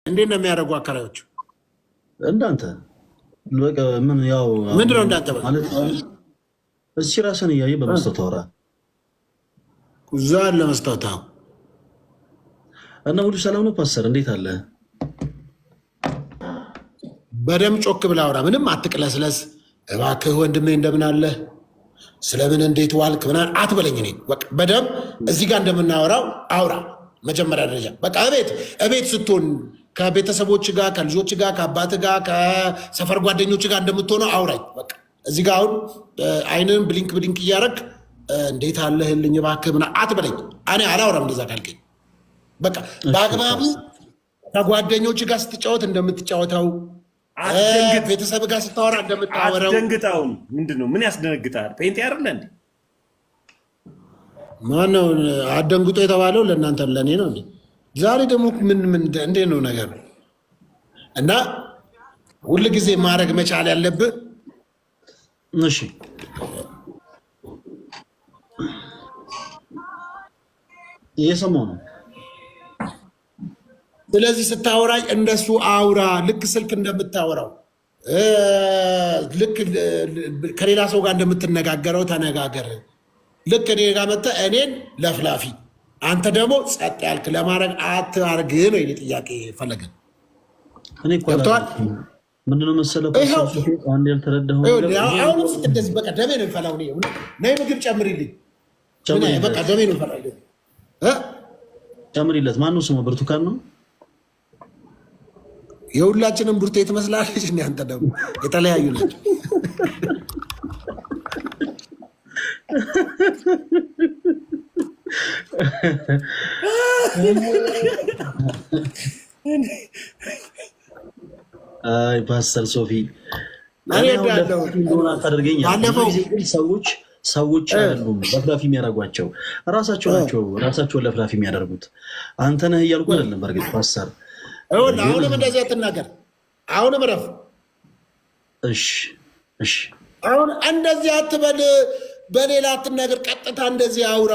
እንዴት ነው የሚያደርጉ አከራዮች? እንዳንተ በቃ ምን ያው ምንድነው እንዳንተ ማለት እሺ፣ ራስን እያየ በመስጠት አውራ እዛ ለመስጠት እና ሁሉ ሰላም ነው ፓስተር፣ እንዴት አለ? በደም ጮክ ብላ አውራ፣ ምንም አትቅለስለስ እባክህ። ወንድሜ እንደምን አለ፣ ስለምን እንዴት ዋልክ ምናምን አትበለኝ። እኔ በቃ በደም እዚህ ጋር እንደምናወራው አውራ። መጀመሪያ ደረጃ በቃ እቤት ስትሆን ከቤተሰቦች ጋር ከልጆች ጋር ከአባት ጋር ከሰፈር ጓደኞች ጋር እንደምትሆነው አውራኝ። በቃ እዚህ ጋር አሁን አይንን ብሊንክ ብሊንክ እያደረግ እንዴት አለህልኝ እባክህ ምናምን አትበለኝ። እኔ አላውራም እንደዛ ካልከኝ። በቃ በአግባቡ ከጓደኞች ጋር ስትጫወት እንደምትጫወተው ቤተሰብ ጋር ስታወራ እንደምታወራው። አትደንግጣውን። ምንድን ነው ምን ያስደነግጣል? ፔንት ያርለ እንዴ? ማነው አደንግጦ የተባለው? ለእናንተ ለእኔ ነው እንዴ? ዛሬ ደግሞ ምን እንዴት ነው ነገር? እና ሁል ጊዜ ማድረግ መቻል ያለብህ እሺ፣ እየሰማሁ ነው። ስለዚህ ስታወራኝ እንደሱ አውራ። ልክ ስልክ እንደምታወራው ልክ ከሌላ ሰው ጋር እንደምትነጋገረው ተነጋገር። ልክ እኔ ጋር መጥተህ እኔን ለፍላፊ አንተ ደግሞ ጸጥ ያልክ ለማድረግ አትአርግ ነው የኔ ጥያቄ። ፈለገን እኔ ገብቶሃል? ምንድነው መሰለህ አንድ ያልተረዳኸው አሁን እንደዚህ በቃ ደሜ ነው የሚፈላው። ነይ ምግብ ጨምሪልኝ። በቃ ደሜ ነው የሚፈላው። ጨምሪለት። ማነው ስሙ? ብርቱካን ነው። የሁላችንም ብርቴ ትመስላለች። አንተ ደግሞ የተለያዩ ናቸው። አይ ፓስተር ሶፊ ሰዎች አይደሉም ለፍላፊ የሚያደርጓቸው ራሳቸው ናቸው። ራሳቸውን ለፍላፊ የሚያደርጉት አንተ ነህ እያልኩ አይደለም። በእርግጥ ፓስተር አሁንም እንደዚህ አትናገር። አሁንም እረፍ። እሺ አሁን እንደዚህ አትበል። በሌላ አትናገር። ቀጥታ እንደዚህ አውራ።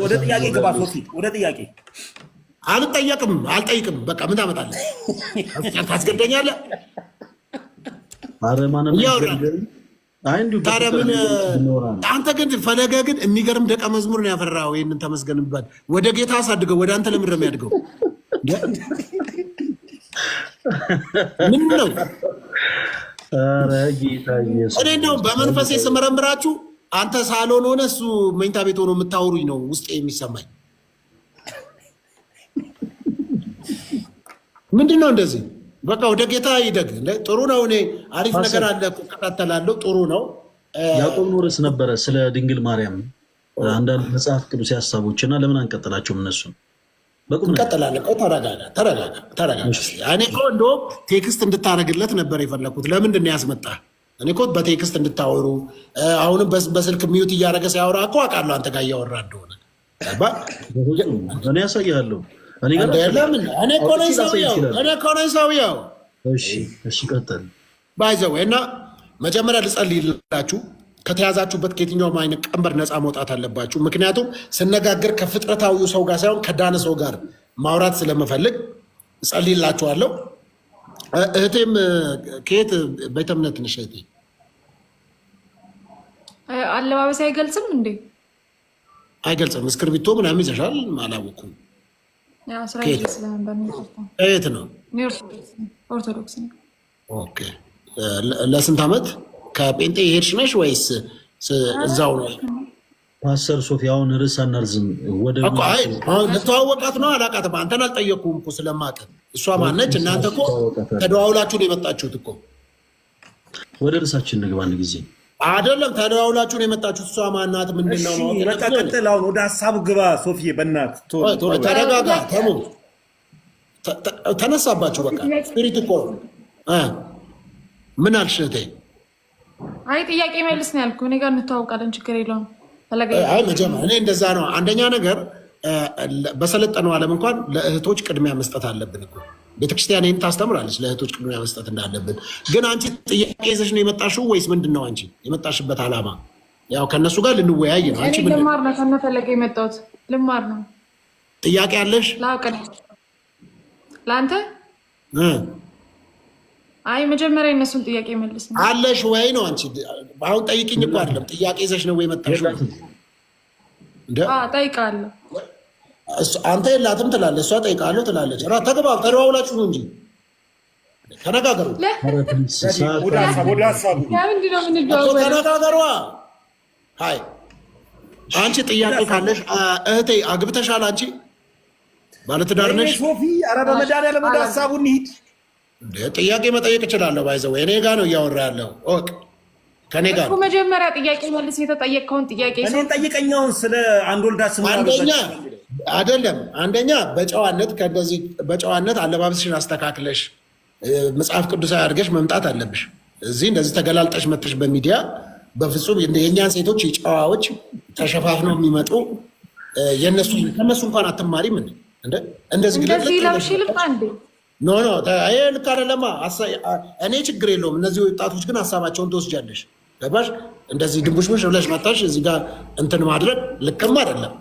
ወደ ጥያቄ ገባ ሶፊ፣ ወደ ጥያቄ። አልጠይቅም። በቃ ምን ታመጣለህ? ታስገደኛለህ? ታዲያ ምን አንተ ግን ፈለገ ግን የሚገርም ደቀ መዝሙር ነው ያፈራው። ይህንን ተመስገን ይባል። ወደ ጌታ አሳድገው። ወደ አንተ ለምንድን ነው የሚያድገው? ምን ነው እኔ ነው በመንፈሴ ስመረምራችሁ አንተ ሳሎን ሆነ እሱ መኝታ ቤት ሆኖ የምታወሩኝ ነው ውስጤ የሚሰማኝ። ምንድን ነው እንደዚህ? በቃ ወደ ጌታ ይደግ። ጥሩ ነው። እኔ አሪፍ ነገር አለ እከታተላለሁ። ጥሩ ነው። ያዕቆብ ኖርስ ነበረ ስለ ድንግል ማርያም አንዳንድ መጽሐፍ ቅዱስ ሀሳቦች እና ለምን አንቀጥላቸውም? እነሱን እንቀጥላለን። ተረጋጋ። እኔ እኮ እንደውም ቴክስት እንድታደርግለት ነበር የፈለኩት። ለምንድን ነው ያስመጣህ? እኔ እኮ በቴክስት እንድታወሩ አሁንም በስልክ ሚዩት እያደረገ ሲያወራ እኮ አውቃለሁ አንተ ጋር እያወራ እንደሆነ። እኔ ያሳያለሁ። እኔ እኮ ነኝ ሰውየው። እሺ ቀጥል። ባይዘው እና መጀመሪያ ልጸልይላችሁ። ከተያዛችሁበት ከየትኛውም አይነት ቀንበር ነፃ መውጣት አለባችሁ። ምክንያቱም ስነጋገር ከፍጥረታዊው ሰው ጋር ሳይሆን ከዳነ ሰው ጋር ማውራት ስለምፈልግ እጸልይላችኋለሁ። እህቴም ከየት ቤተ እምነት ነሽ እህቴ? አለባበስ አይገልጽም እንዴ? አይገልጽም። እስክርቢቶ ምናምን ይዘሻል? አላወኩም። የት ነው? ኦርቶዶክስ ነው። ኦኬ። ለስንት ዓመት ከጴንጤ ሄድሽ ነሽ ወይስ እዛው ነው? ፓስተር ሶፊ አሁን ርዕስ አናርዝም። ልተዋወቃት ነው። አላውቃትም። አንተን አልጠየቅኩም እኮ ስለማውቅ። እሷ ማነች? እናንተ እኮ ተደዋውላችሁ ነው የመጣችሁት እኮ። ወደ ርዕሳችን ንግባ። አንድ ጊዜ አይደለም ተደዋውላችሁ ነው የመጣችሁት። እሷ ማናት? ምንድን ነው? ቀጥላውን ወደ ሀሳቡ ግባ ሶፊ። በእናት ተረጋጋ። ተነሳባችሁ። በቃ ስፒሪት እኮ ምን አልሽ እህቴ? አይ ጥያቄ መልስ ነው ያልኩህ። እኔ ጋር እንተዋወቃለን፣ ችግር የለውም። አይ መጀመሪያ እኔ እንደዛ ነው። አንደኛ ነገር በሰለጠነው ዓለም እንኳን ለእህቶች ቅድሚያ መስጠት አለብን እኮ። ቤተክርስቲያን ይህን ታስተምራለች፣ ለእህቶች ቅድሚያ መስጠት እንዳለብን። ግን አንቺ ጥያቄ ይዘሽ ነው የመጣሽው ወይስ ምንድን ነው አንቺ የመጣሽበት ዓላማ? ያው ከእነሱ ጋር ልንወያይ ነው። አንቺ ልማር ነው ከነፈለገ የመጣሁት ልማር ነው። ጥያቄ አለሽ? ለአንተ አይ መጀመሪያ እነሱን ጥያቄ መልስ አለሽ ወይ ነው አንቺ አሁን ጠይቅኝ እኮ አይደለም ጥያቄ ይዘሽ ነው ወይ መጣሽው ጠይቃለሁ አንተ የላትም ትላለህ እሷ ጠይቃለሁ ትላለች ተግባብ ተደዋውላችሁ ነው እንጂ ተነጋገሩ ተነጋገሩ አይ አንቺ ጥያቄ ካለሽ እህቴ አግብተሻል አንቺ ባለትዳር ነሽ ሶፊ ኧረ በመድኃኒዓለም ወደ ሀሳቡ እንሂድ ጥያቄ መጠየቅ እችላለሁ ባይዘው እኔ ጋር ነው እያወራ ያለው ኦክ ከኔ ጋር እኮ መጀመሪያ ጥያቄ መልስ የተጠየቀውን ጥያቄ እኔን ጠይቀኛውን ስለ አንድ ወልዳ ስሙ አይደለም አንደኛ በጨዋነት ከእንደዚህ በጨዋነት አለባበስሽን አስተካክለሽ መጽሐፍ ቅዱሳዊ አድርገሽ መምጣት አለብሽ እዚህ እንደዚህ ተገላልጠሽ መጥተሽ በሚዲያ በፍጹም የኛን ሴቶች ጨዋዎች ተሸፋፍነው የሚመጡ የነሱ ከነሱ እንኳን አትማሪም እንደ እንደዚህ ኖ ይሄ ልክ አይደለማ እኔ ችግር የለውም እነዚህ ወጣቶች ግን ሀሳባቸውን ትወስጃለሽ ገባሽ እንደዚህ ድንቡሽቡሽ ብለሽ መጣሽ እዚህ ጋር እንትን ማድረግ ልክም አይደለም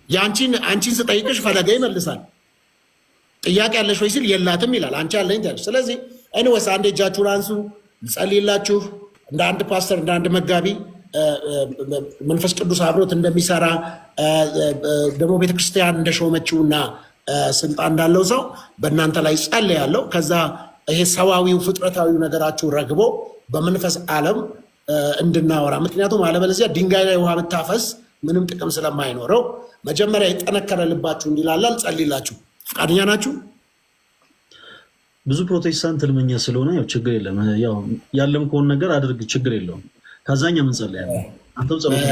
አንቺን ስጠይቅሽ ፈለገ ይመልሳል ጥያቄ ያለሽ ወይ ሲል የላትም ይላል አንቺ አለኝ ታዲያ ስለዚህ ኤኒዌይስ አንዴ እጃችሁን አንሱ ልጸልይላችሁ እንደ አንድ ፓስተር እንደ አንድ መጋቢ መንፈስ ቅዱስ አብሮት እንደሚሰራ ደግሞ ቤተክርስቲያን እንደሾመችውና ስልጣን እንዳለው ሰው በእናንተ ላይ ጸልያለሁ ከዛ ይሄ ሰዋዊው ፍጥረታዊው ነገራችሁ ረግቦ በመንፈስ ዓለም እንድናወራ ምክንያቱም አለበለዚያ ድንጋይ ላይ ውሃ ብታፈስ ምንም ጥቅም ስለማይኖረው መጀመሪያ የጠነከረ ልባችሁ እንዲላላል ጸልይላችሁ ፈቃደኛ ናችሁ ብዙ ፕሮቴስታንት ህልመኛ ስለሆነ ያው ችግር የለም ያው ያለም ከሆነ ነገር አድርግ ችግር የለውም ከዛኛ ምን ጸልያለሁ አንተም ጸሎት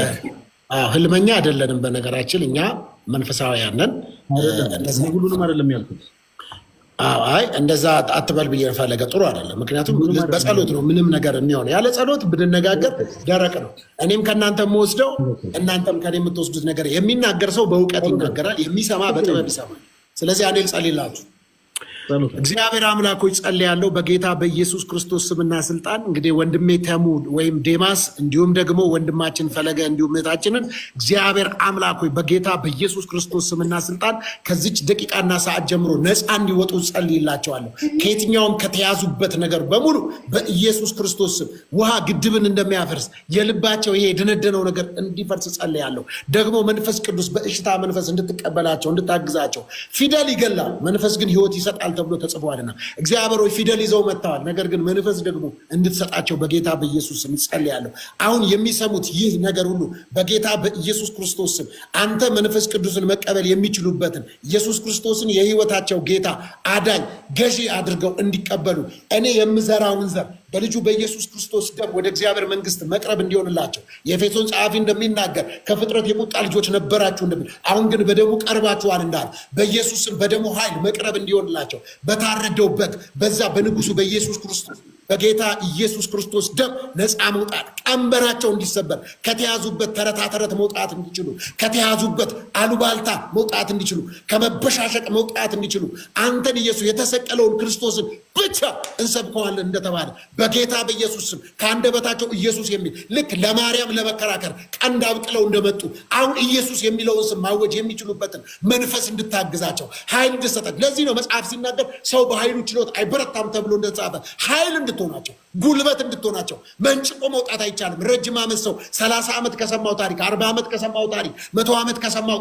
ህልመኛ አይደለንም በነገራችን እኛ መንፈሳውያን ነን እንደዛ ሁሉንም አይደለም ያልኩት አይ እንደዛ አትበል ብዬ ፈለገ ጥሩ አይደለም ምክንያቱም በጸሎት ነው ምንም ነገር የሚሆነው ያለ ጸሎት ብንነጋገር ደረቅ ነው እኔም ከእናንተ የምወስደው እናንተም ከኔ የምትወስዱት ነገር የሚናገር ሰው በእውቀት ይናገራል የሚሰማ በጥበብ ይሰማል ስለዚህ አንዴ ልጸልይላችሁ እግዚአብሔር አምላኮች ጸልያለሁ በጌታ በኢየሱስ ክርስቶስ ስምና ስልጣን እንግዲህ ወንድሜ ተሙ ወይም ዴማስ እንዲሁም ደግሞ ወንድማችን ፈለገ እንዲሁም እህታችንን እግዚአብሔር አምላኮች በጌታ በኢየሱስ ክርስቶስ ስምና ስልጣን ከዚች ደቂቃና ሰዓት ጀምሮ ነፃ እንዲወጡ ጸልይላቸዋለሁ ከየትኛውም ከተያዙበት ነገር በሙሉ በኢየሱስ ክርስቶስ ስም ውሃ ግድብን እንደሚያፈርስ የልባቸው ይሄ የደነደነው ነገር እንዲፈርስ ጸልያለሁ ደግሞ መንፈስ ቅዱስ በእሽታ መንፈስ እንድትቀበላቸው እንድታግዛቸው ፊደል ይገላል መንፈስ ግን ህይወት ይሰጣል ተብሎ ተጽፏልና እግዚአብሔር ሆይ ፊደል ይዘው መጥተዋል ነገር ግን መንፈስ ደግሞ እንድትሰጣቸው በጌታ በኢየሱስ ስም ጸልያለሁ አሁን የሚሰሙት ይህ ነገር ሁሉ በጌታ በኢየሱስ ክርስቶስ ስም አንተ መንፈስ ቅዱስን መቀበል የሚችሉበትን ኢየሱስ ክርስቶስን የህይወታቸው ጌታ አዳኝ ገዢ አድርገው እንዲቀበሉ እኔ የምዘራውን ዘር በልጁ በኢየሱስ ክርስቶስ ደም ወደ እግዚአብሔር መንግስት መቅረብ እንዲሆንላቸው የኤፌሶን ጸሐፊ እንደሚናገር ከፍጥረት የቁጣ ልጆች ነበራችሁ እንደሚል አሁን ግን በደሙ ቀርባችኋል እንዳለ በኢየሱስም በደሙ ኃይል መቅረብ እንዲሆንላቸው በታረደው በግ በዛ በንጉሱ በኢየሱስ ክርስቶስ በጌታ ኢየሱስ ክርስቶስ ደም ነፃ መውጣት ቀንበራቸው እንዲሰበር ከተያዙበት ተረታ ተረት መውጣት እንዲችሉ ከተያዙበት አሉባልታ መውጣት እንዲችሉ ከመበሻሸቅ መውጣት እንዲችሉ አንተን ኢየሱስ የተሰቀለውን ክርስቶስን ብቻ እንሰብከዋለን እንደተባለ በጌታ በኢየሱስ ስም ከአንደበታቸው ኢየሱስ የሚል ልክ ለማርያም ለመከራከር ቀንድ አብቅለው እንደመጡ አሁን ኢየሱስ የሚለውን ስም ማወጅ የሚችሉበትን መንፈስ እንድታግዛቸው ኃይል እንድሰጠት ለዚህ ነው መጽሐፍ ሲናገር ሰው በኃይሉ ችሎት አይበረታም ተብሎ እንደተጻፈ ኃይል እንድትሆናቸው ጉልበት እንድትሆናቸው መንጭቆ መውጣት አይቻልም ረጅም ዓመት ሰው 30 ዓመት ከሰማው ታሪክ 40 ዓመት ከሰማው ታሪክ 100 ዓመት ከሰማው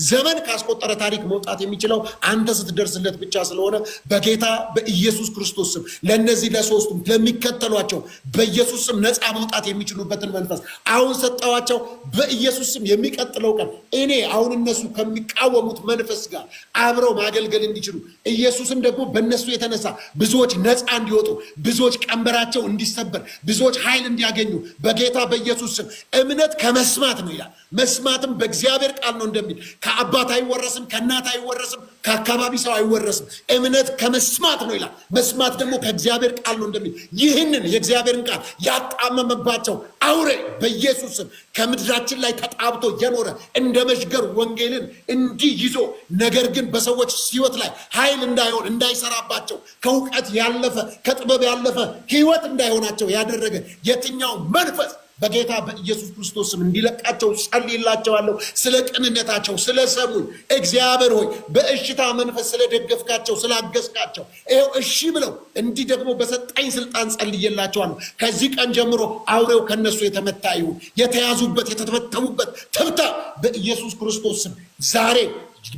ዘመን ካስቆጠረ ታሪክ መውጣት የሚችለው አንተ ስትደርስለት ብቻ ስለሆነ በጌታ በኢየሱስ ክርስቶስ ስም ለነዚህ ለሶስቱም ለሚከተሏቸው በኢየሱስ ስም ነፃ መውጣት የሚችሉበትን መንፈስ አሁን ሰጣዋቸው በኢየሱስ ስም የሚቀጥለው ቀን እኔ አሁን እነሱ ከሚቃወሙት መንፈስ ጋር አብረው ማገልገል እንዲችሉ ኢየሱስም ደግሞ በእነሱ የተነሳ ብዙዎች ነፃ እንዲወጡ ብዙዎች ቀንበራቸው እንዲሰበር ብዙዎች ኃይል እንዲያገኙ በጌታ በኢየሱስ ስም እምነት ከመስማት ነው ይላል መስማትም በእግዚአብሔር ቃል ነው እንደሚል ከአባት አይወረስም ከእናት አይወረስም ከአካባቢ ሰው አይወረስም እምነት ከመስማት ነው ይላል መስማት ደግሞ ከእግዚአብሔር ቃል ነው እንደሚል ይህንን የእግዚአብሔርን ቃል ያጣመመባቸው አውሬ በኢየሱስ ስም ከምድራችን ላይ ተጣብቶ የኖረ እንደ መሽገር ወንጌልን እንዲህ ይዞ ነገር ግን በሰዎች ህይወት ላይ ኃይል እንዳይሆን እንዳይሰራባቸው ከእውቀት ያለፈ ከጥበብ ያለፈ ህይወት እንዳይሆናቸው ያደረገ የትኛው መንፈስ በጌታ በኢየሱስ ክርስቶስ ስም እንዲለቃቸው ጸልይላቸዋለሁ። ስለ ቅንነታቸው ስለሰሙኝ እግዚአብሔር ሆይ በእሽታ መንፈስ ስለደገፍካቸው ስላገዝካቸው ይኸው እሺ ብለው እንዲህ ደግሞ በሰጣኝ ስልጣን ጸልይላቸዋለሁ። ከዚህ ቀን ጀምሮ አውሬው ከነሱ የተመታ ይሁን። የተያዙበት የተተበተቡበት ትብታ በኢየሱስ ክርስቶስ ስም ዛሬ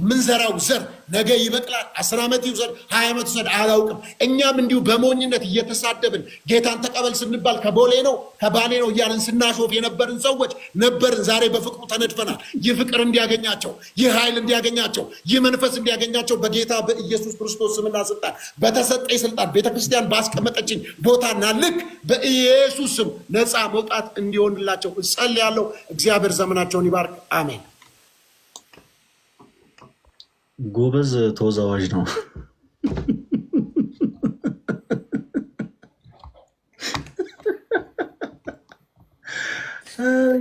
ምንዘራው ዘር ነገ ይበቅላል። 10 ዓመት ይውሰድ 20 ዓመት ይውሰድ አላውቅም። እኛም እንዲሁ በሞኝነት እየተሳደብን ጌታን ተቀበል ስንባል ከቦሌ ነው ከባሌ ነው እያልን ስናሾፍ የነበርን ሰዎች ነበርን። ዛሬ በፍቅሩ ተነድፈናል። ይህ ፍቅር እንዲያገኛቸው፣ ይህ ኃይል እንዲያገኛቸው፣ ይህ መንፈስ እንዲያገኛቸው በጌታ በኢየሱስ ክርስቶስ ስምና ስልጣን በተሰጠኝ ስልጣን ቤተክርስቲያን ባስቀመጠችኝ ቦታና ልክ በኢየሱስ ስም ነፃ መውጣት እንዲሆንላቸው እጸልያለሁ። እግዚአብሔር ዘመናቸውን ይባርክ። አሜን። ጎበዝ ተወዛዋዥ ነው።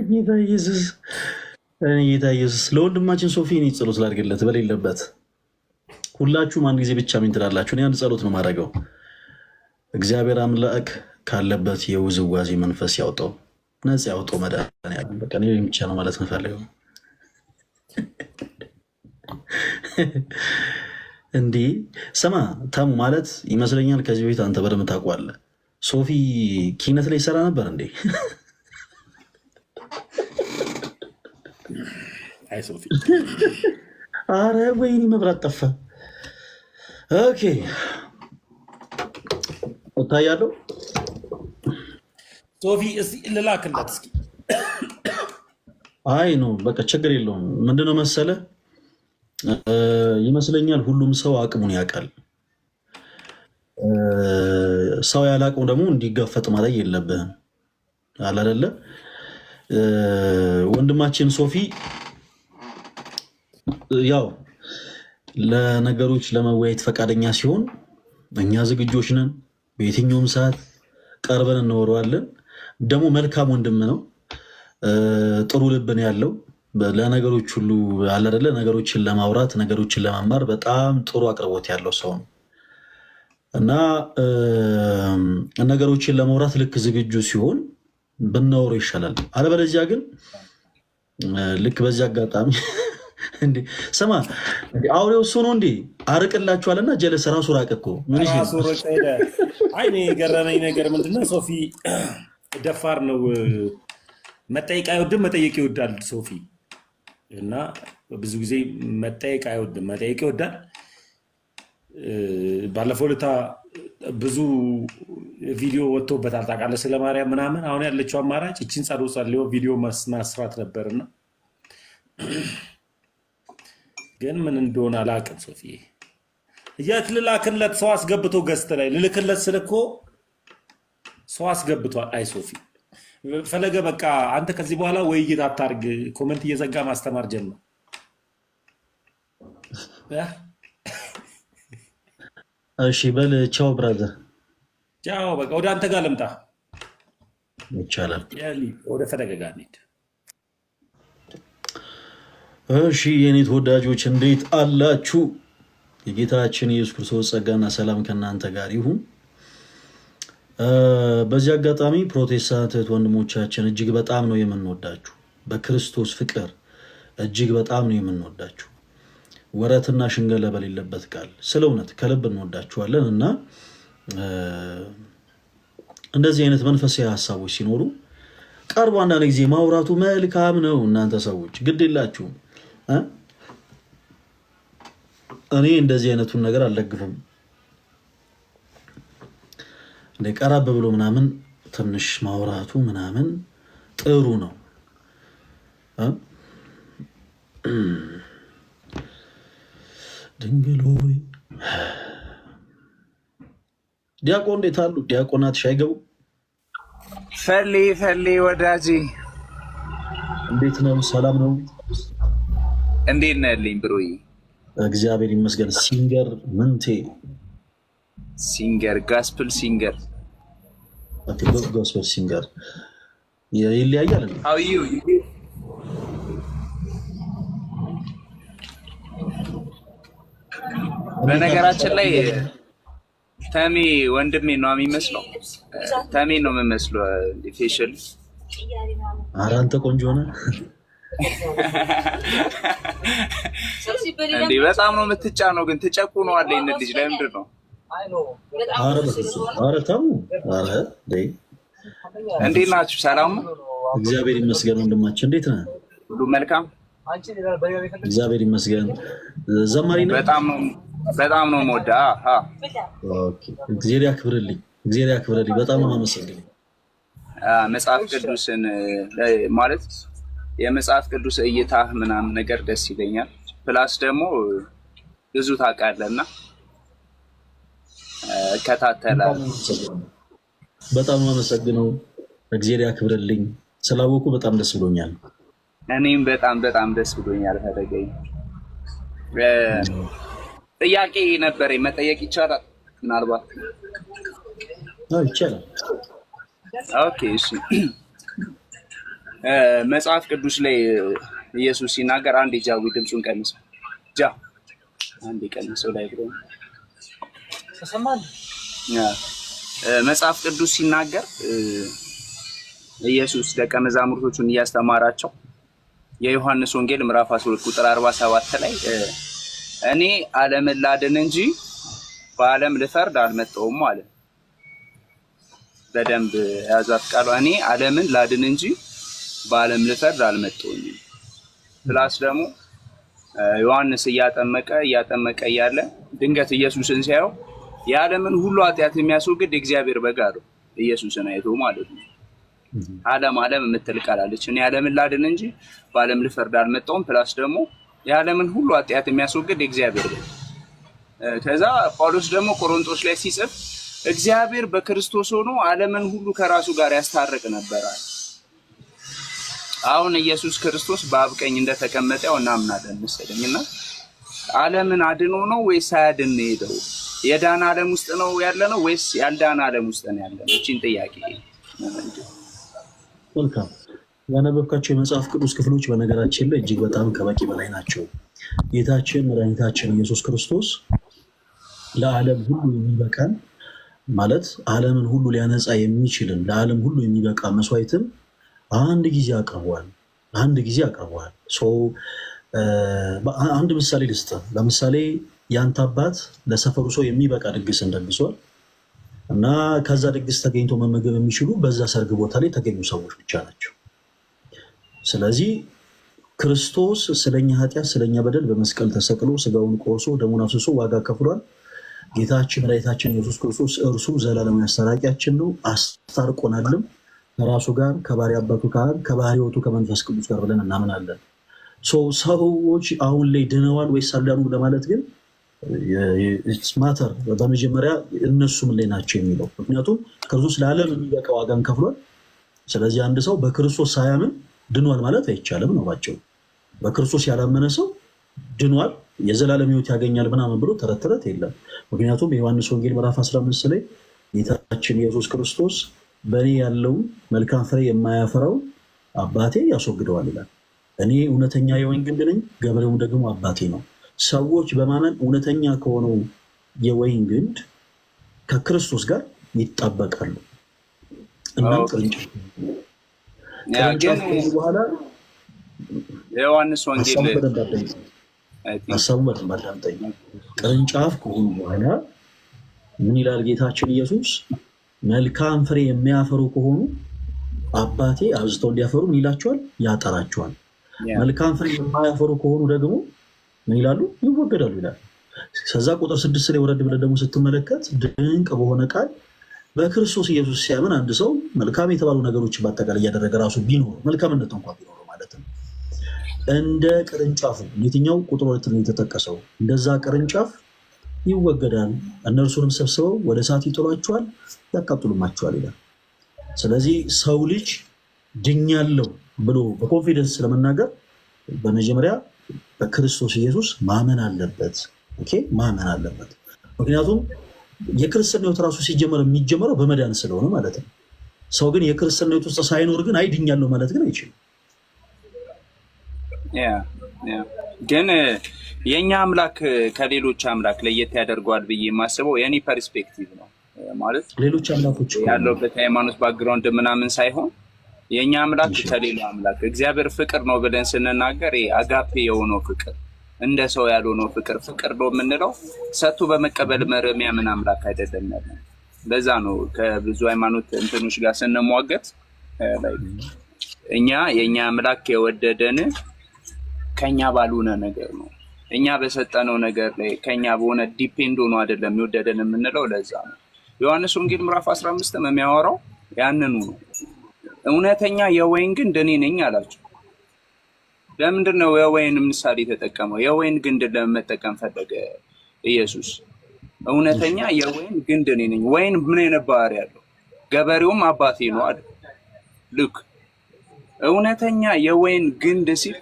ጌታ ኢየሱስ ለወንድማችን ሶፊ እኔ ጸሎት ላድርግለት በሌለበት። ሁላችሁም አንድ ጊዜ ብቻ ምን ትላላችሁ? እኔ አንድ ጸሎት ነው ማድረገው። እግዚአብሔር አምላክ ካለበት የውዝዋዜ መንፈስ ያውጣው፣ ነፃ ያውጣው። መድኃኒዓለም በቃ እኔ ብቻ ነው ማለት ነው ፈልገው እንዴ ስማ ታሙ ማለት ይመስለኛል። ከዚህ በፊት አንተ በደምብ ታውቀዋለህ። ሶፊ ኪነት ላይ ይሰራ ነበር እንዴ? አይ ሶፊ አረ ወይኔ መብራት ጠፋ። ኦኬ እታያለሁ። ሶፊ እስኪ ልላክለት እስኪ። አይ ነው በቃ ችግር የለውም። ምንድነው መሰለህ ይመስለኛል ሁሉም ሰው አቅሙን ያውቃል። ሰው ያላቀው ደግሞ እንዲጋፈጥ ማለት የለብህም አይደለ? ወንድማችን ሶፊ ያው ለነገሮች ለመወያየት ፈቃደኛ ሲሆን እኛ ዝግጆች ነን። በየትኛውም ሰዓት ቀርበን እንወረዋለን። ደግሞ መልካም ወንድም ነው። ጥሩ ልብን ያለው ለነገሮች ሁሉ አለ አይደለ? ነገሮችን ለማውራት ነገሮችን ለማማር በጣም ጥሩ አቅርቦት ያለው ሰው ነው እና ነገሮችን ለማውራት ልክ ዝግጁ ሲሆን ብናወራው ይሻላል። አለበለዚያ ግን ልክ በዚህ አጋጣሚ እንዴ ስማ አውሬው እሱ ነው እንዴ አርቅላችኋልና ጀለስ ራሱ ራቅ እኮ ምን ይሄ ራሱ ራቅ ሄደ። አይ እኔ የገረመኝ ነገር ምንድነው ሶፊ ደፋር ነው። መጠየቅ አይወድም፣ መጠየቅ ይወዳል ሶፊ እና ብዙ ጊዜ መጠየቅ አይወድም፣ መጠየቅ ይወዳል። ባለፈው ዕለት ብዙ ቪዲዮ ወጥቶበታል ታውቃለህ፣ ስለ ማርያም ምናምን። አሁን ያለችው አማራጭ እቺን ጸሎት ጸልዮ ቪዲዮ ማስራት ነበርና ግን ምን እንደሆነ አላውቅም። ሶፊ የት ልላክለት? ሰው አስገብቶ ገዝት ላይ ልልክለት ስልኮ ሰው አስገብቷል። አይ ሶፊ ፈለገ በቃ አንተ ከዚህ በኋላ ውይይት አታርግ፣ ኮሜንት እየዘጋ ማስተማር ጀምር። እሺ በል ቻው ብራዘር፣ ቻው። በቃ ወደ አንተ ጋር ልምጣ ይቻላል። ወደ ፈለገ ጋር እንሂድ። እሺ የኔ ተወዳጆች እንዴት አላችሁ? የጌታችን ኢየሱስ ክርስቶስ ጸጋና ሰላም ከእናንተ ጋር ይሁን። በዚህ አጋጣሚ ፕሮቴስታንት ወንድሞቻችን እጅግ በጣም ነው የምንወዳችሁ፣ በክርስቶስ ፍቅር እጅግ በጣም ነው የምንወዳችሁ። ወረትና ሽንገላ በሌለበት ቃል ስለ እውነት ከልብ እንወዳችኋለን እና እንደዚህ አይነት መንፈሳዊ ሀሳቦች ሲኖሩ ቀርቦ አንዳንድ ጊዜ ማውራቱ መልካም ነው። እናንተ ሰዎች ግድ የላችሁም። እኔ እንደዚህ አይነቱን ነገር አልደግፍም። ቀረብ ብሎ ምናምን ትንሽ ማውራቱ ምናምን ጥሩ ነው። ድንግል ሆይ ዲያቆን እንዴት አሉ? ዲያቆናትሽ አይገቡ? ፈሌ ወዳጄ እንዴት ነው? ሰላም ነው? እንዴት ነው ያለኝ ብሮዬ? እግዚአብሔር ይመስገን። ሲንገር ምንቴ ሲንገር ጋስፕል ሲንገር ጎስፐል ሲንገር ይለያያል። በነገራችን ላይ ተሜ ወንድሜ ነው የሚመስለው። ተሜ ነው የምመስለው ፌሻል ኧረ አንተ ቆንጆ ነህ እንዴ! በጣም ነው የምትጫነው፣ ግን ትጨቁነዋለህ። ይሄን ልጅ ለምንድን ነው? ኧረ ተው። ኧረ እንዴት ናችሁ? ሰላም ነው? እግዚአብሔር ይመስገን። ወንድማችን እንዴት ነህ? ሁሉ መልካም? እግዚአብሔር ይመስገን። ዘማሪ ነህ? በጣም ነው የምወደው። ኦኬ። እግዚአብሔር ያክብርልኝ፣ እግዚአብሔር ያክብርልኝ። በጣም ነው የማመሰግነው። መጽሐፍ ቅዱስን ማለት የመጽሐፍ ቅዱስ እይታ ምናምን ነገር ደስ ይለኛል። ፕላስ ደግሞ ብዙ ታውቃለህና እከታተላለሁ። በጣም ነው የማመሰግነው። እግዚአብሔር ያክብርልኝ። ስላወኩ በጣም ደስ ብሎኛል። እኔም በጣም ደስ ብሎኛል። ታደገኝ ጥያቄ ነበር መጠየቅ ይቻላል? ምናልባት ይቻላል። ኦኬ እሺ። መጽሐፍ ቅዱስ ላይ ኢየሱስ ሲናገር አንድ ጃዊ ድምፁን ቀንሰው አንድ ቀንሰው ላይ ብሎ መጽሐፍ ቅዱስ ሲናገር ኢየሱስ ደቀ መዛሙርቶቹን እያስተማራቸው የዮሐንስ ወንጌል ምዕራፍ 12 ቁጥር 47 ላይ እኔ ዓለምን ላድን እንጂ በዓለም ልፈርድ አልመጣሁም አለ። በደንብ ያዛት ቃሉ። እኔ ዓለምን ላድን እንጂ በዓለም ልፈርድ አልመጣሁም። ፕላስ ደግሞ ዮሐንስ እያጠመቀ እያለ ድንገት ኢየሱስን ሲያየው የዓለምን ሁሉ ኃጢአት የሚያስወግድ የእግዚአብሔር በግ አለው። ኢየሱስን አይቶ ማለት ነው። ዓለም የምትል ቃል አለች። እኔ ዓለምን ላድን እንጂ በዓለም ልፈርድ አልመጣሁም። ፕላስ ደግሞ የዓለምን ሁሉ ኃጢአት የሚያስወግድ የእግዚአብሔር በግ። ከዛ ጳውሎስ ደግሞ ቆሮንቶስ ላይ ሲጽፍ እግዚአብሔር በክርስቶስ ሆኖ ዓለምን ሁሉ ከራሱ ጋር ያስታርቅ ነበር። አሁን ኢየሱስ ክርስቶስ በአብ ቀኝ እንደተቀመጠ ያው እናምናለን መሰለኝና ዓለምን አድኖ ነው ወይስ ሳያድን ነው የሄደው? የዳን ዓለም ውስጥ ነው ያለ ነው ወይስ ያልዳን ዓለም ውስጥ ነው ያለ ነው? እቺን ጥያቄ መልካም። ያነበብካቸው የመጽሐፍ ቅዱስ ክፍሎች በነገራችን ላይ እጅግ በጣም ከበቂ በላይ ናቸው። ጌታችን መድኃኒታችን ኢየሱስ ክርስቶስ ለዓለም ሁሉ የሚበቃን ማለት ዓለምን ሁሉ ሊያነጻ የሚችልን ለዓለም ሁሉ የሚበቃ መስዋዕትን አንድ ጊዜ አቅርቧል። አንድ ምሳሌ ልስጥ። ለምሳሌ ያንተ አባት ለሰፈሩ ሰው የሚበቃ ድግስን ደግሷል እና ከዛ ድግስ ተገኝቶ መመገብ የሚችሉ በዛ ሰርግ ቦታ ላይ የተገኙ ሰዎች ብቻ ናቸው። ስለዚህ ክርስቶስ ስለኛ ኃጢአት ስለኛ በደል በመስቀል ተሰቅሎ ስጋውን ቆርሶ ደሙን አፍስሶ ዋጋ ከፍሏል። ጌታችን መድኃኒታችን ኢየሱስ ክርስቶስ እርሱ ዘላለማዊ አስታራቂያችን ነው። አስታርቆናልም ከራሱ ጋር ከባህሪ አባቱ ጋር ከባህሪ ሕይወቱ ከመንፈስ ቅዱስ ጋር ብለን እናምናለን። ሰዎች አሁን ላይ ድነዋል ወይስ አልዳኑም ለማለት ግን ማተር በመጀመሪያ እነሱ ምን ላይ ናቸው የሚለው። ምክንያቱም ክርስቶስ ለዓለም የሚበቃ ዋጋን ከፍሏል። ስለዚህ አንድ ሰው በክርስቶስ ሳያምን ድኗል ማለት አይቻልም ነው ባጭሩ። በክርስቶስ ያላመነ ሰው ድኗል የዘላለም ሕይወት ያገኛል ምናምን ብሎ ተረት የለም። ምክንያቱም የዮሐንስ ወንጌል ምዕራፍ 15 ላይ ጌታችን ኢየሱስ ክርስቶስ በእኔ ያለውን መልካም ፍሬ የማያፈራው አባቴ ያስወግደዋል ይላል። እኔ እውነተኛ የወይን ግንድ ነኝ፣ ገበሬውም ደግሞ አባቴ ነው። ሰዎች በማመን እውነተኛ ከሆነው የወይን ግንድ ከክርስቶስ ጋር ይጣበቃሉ እና ቅርንጫፍ በኋላ የዮሐንስ ወንጌል ሀሳቡን በደንብ አዳምጠኝ። ቅርንጫፍ ከሆኑ በኋላ ምን ይላል ጌታችን ኢየሱስ? መልካም ፍሬ የሚያፈሩ ከሆኑ አባቴ አብዝተው እንዲያፈሩ ምን ይላቸዋል? ያጠራቸዋል። መልካም ፍሬ የማያፈሩ ከሆኑ ደግሞ ምን ይላሉ? ይወገዳሉ ይላል። ከዛ ቁጥር 6 ላይ ወረድ ብለህ ደግሞ ስትመለከት ድንቅ በሆነ ቃል በክርስቶስ ኢየሱስ ሲያምን አንድ ሰው መልካም የተባሉ ነገሮች በአጠቃላይ እያደረገ ራሱ ቢኖር መልካምነት እንኳን ቢኖር ማለት ነው እንደ ቅርንጫፉ የትኛው ቁጥር 2 ነው የተጠቀሰው? እንደዛ ቅርንጫፍ ይወገዳል፣ እነርሱንም ሰብስበው ወደ እሳት ይጥሏቸዋል፣ ያቃጥሉማቸዋል ይላል። ስለዚህ ሰው ልጅ ድኛለሁ ብሎ በኮንፊደንስ ለመናገር በመጀመሪያ በክርስቶስ ኢየሱስ ማመን አለበት። ማመን አለበት። ምክንያቱም የክርስትና ሕይወት ራሱ ሲጀመር የሚጀመረው በመዳን ስለሆነ ማለት ነው። ሰው ግን የክርስትና ሕይወት ውስጥ ሳይኖር ግን አይድኛለሁ ማለት ግን አይችልም። ግን የኛ አምላክ ከሌሎች አምላክ ለየት ያደርገዋል ብዬ የማስበው የኔ ፐርስፔክቲቭ ነው። ማለት ሌሎች አምላኮች ያለውበት ሃይማኖት ባክግራውንድ ምናምን ሳይሆን የኛ አምላክ ከሌላ አምላክ እግዚአብሔር ፍቅር ነው ብለን ስንናገር አጋፔ የሆነው ፍቅር እንደ ሰው ያልሆነው ፍቅር ነው የምንለው ሰጥቶ በመቀበል መርህ የሚያምን አምላክ አይደለም ያለ። በዛ ነው ከብዙ ሃይማኖት እንትኖች ጋር ስንሟገት የኛ አምላክ የወደደን ከኛ ባልሆነ ነገር ነው። እኛ በሰጠነው ነገር ላይ ከኛ በሆነ ዲፔንድ ሆኖ አይደለም የወደደን የምንለው። ለዛ ነው ዮሐንስ ወንጌል ምዕራፍ 15 የሚያወራው ያንኑ ነው። እውነተኛ የወይን ግንድ እኔ ነኝ አላቸው። ለምንድን ነው የወይን ምሳሌ ተጠቀመው? የወይን ግንድ ለመጠቀም ፈለገ ኢየሱስ። እውነተኛ የወይን ግንድ እኔ ነኝ። ወይን ምን አይነት ባህሪ ያለው? ገበሬውም አባቴ ነው አለ። ልክ እውነተኛ የወይን ግንድ ሲል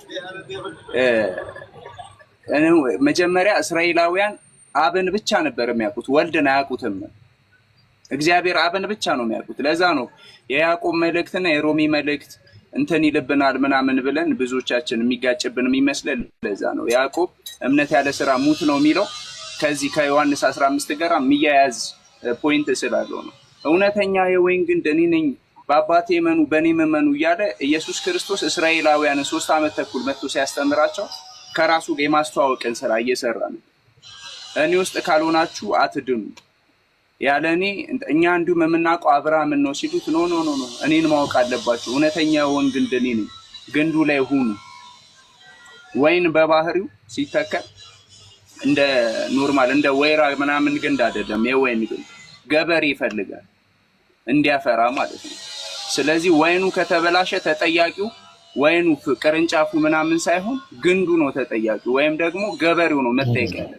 መጀመሪያ እስራኤላውያን አብን ብቻ ነበር የሚያውቁት፣ ወልድን አያውቁትም። እግዚአብሔር አብን ብቻ ነው የሚያውቁት። ለዛ ነው የያዕቆብ መልእክትና የሮሚ መልእክት እንትን ይልብናል ምናምን ብለን ብዙዎቻችን የሚጋጭብን የሚመስለን ለዛ ነው። ያዕቆብ እምነት ያለ ስራ ሙት ነው የሚለው ከዚህ ከዮሐንስ 15 ጋር የሚያያዝ ፖይንት ስላለው ነው። እውነተኛ የወይን ግንድ እኔ ነኝ፣ በአባቴ እመኑ በእኔም እመኑ እያለ ኢየሱስ ክርስቶስ እስራኤላውያንን 3 ዓመት ተኩል መጥቶ ሲያስተምራቸው ከራሱ ጋር የማስተዋወቅን ስራ እየሰራ ነው። እኔ ውስጥ ካልሆናችሁ አትድኑ ያለ እኛ እንዲሁም የምናውቀው አብርሃምን ነው ሲሉት ኖ እኔን ማወቅ አለባችሁ። እውነተኛ የወይን ግንድ እኔ ነኝ፣ ግንዱ ላይ ሁኑ። ወይን በባህሪው ሲተከል እንደ ኖርማል እንደ ወይራ ምናምን ግንድ አይደለም። የወይን ግንድ ገበሬ ይፈልጋል እንዲያፈራ ማለት ነው። ስለዚህ ወይኑ ከተበላሸ ተጠያቂው ወይኑ ቅርንጫፉ ምናምን ሳይሆን ግንዱ ነው ተጠያቂው፣ ወይም ደግሞ ገበሬው ነው መጠየቅ ያለ።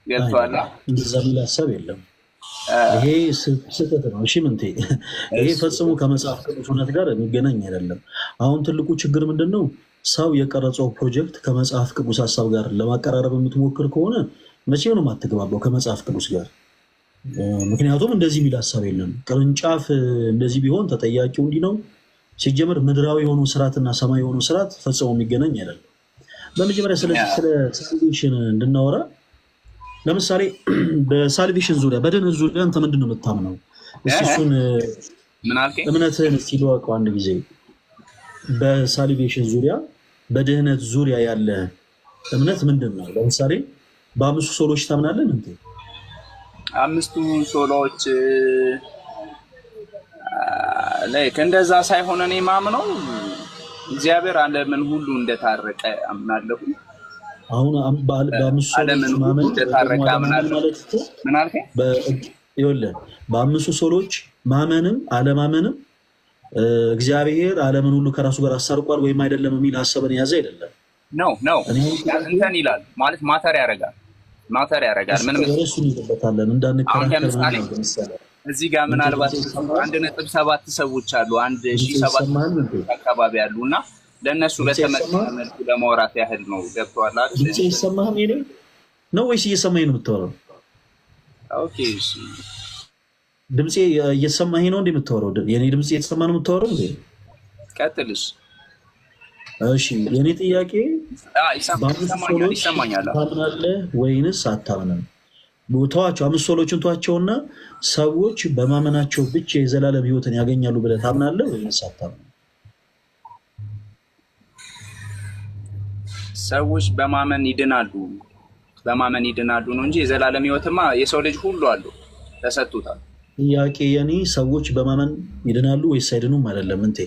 ገብቷል? እንደዛ የሚል ሀሳብ የለም። ይሄ ስህተት ነው። እሺ ምንቴ፣ ይሄ ፈጽሞ ከመጽሐፍ ቅዱስ እውነት ጋር የሚገናኝ አይደለም። አሁን ትልቁ ችግር ምንድን ነው? ሰው የቀረጸው ፕሮጀክት ከመጽሐፍ ቅዱስ ሀሳብ ጋር ለማቀራረብ የምትሞክር ከሆነ መቼም ነው የማትግባባው ከመጽሐፍ ቅዱስ ጋር። ምክንያቱም እንደዚህ የሚል ሀሳብ የለም። ቅርንጫፍ እንደዚህ ቢሆን ተጠያቂው እንዲህ ነው። ሲጀምር ምድራዊ የሆኑ ስርዓትና ሰማያዊ የሆኑ ስርዓት ፈጽሞ የሚገናኝ አይደለም። በመጀመሪያ ስለ ሳልቬሽን እንድናወራ ለምሳሌ በሳልቬሽን ዙሪያ በድህነት ዙሪያ አንተ ምንድን ነው የምታምነው? እሱን እምነትህን እስኪ ልወቀው አንድ ጊዜ። በሳልቬሽን ዙሪያ በድህነት ዙሪያ ያለ እምነት ምንድን ነው? ለምሳሌ በ5 ሶሎች ታምናለህ? እንዴ 5 ሶሎች እንደዛ ሳይሆን እኔ ማምነው እግዚአብሔር ዓለምን ሁሉ እንደታረቀ አምናለሁ። አሁን በ5 ሶሎች ማመን እንደታረቀ አምናለሁ ምን አልከኝ? ይኸውልህ በ5 ሶሎች ማመንም አለማመንም እግዚአብሔር ዓለምን ሁሉ ከራሱ ጋር አሳርቋል ወይም አይደለም የሚል ሀሳብን የያዘ አይደለም። ነው እንትን ይላል ማለት ማተር ያደርጋል ምንም እሱ ይተበታለን እንዳንከራከር ነው። እዚህ ጋር ምናልባት 1.7 ሰዎች አሉ 1007 አካባቢ አሉና ለነሱ በተመሰለ መልኩ ለማውራት ያህል ነው። ገብቷል አይደል? ድምጼ ይሰማህም ይሄ ነው ወይስ እየሰማኸኝ ነው የምታወራው? ኦኬ እሺ፣ ድምጼ እየሰማኸኝ ነው እንዴ የምታወራው? የኔ ድምጽ እየተሰማ ነው የምታወራው እንዴ? ቀጥልሽ። እሺ፣ የኔ ጥያቄ ይሰማኛል ታምናለህ ወይንስ አታምንም? ተዋቸው፣ 5 ሶሎችን ተዋቸውና ሰዎች በማመናቸው ብቻ የዘላለም ሕይወትን ያገኛሉ ብለህ ታምናለህ ወይንስ አታምንም? ሰዎች በማመን ይድናሉ ነው እንጂ የዘላለም ሕይወትማ የሰው ልጅ ሁሉ አሉ ተሰጥቶታል። ጥያቄ የኔ ሰዎች በማመን ይድናሉ ወይስ አይድኑም አይደለም እንዴ?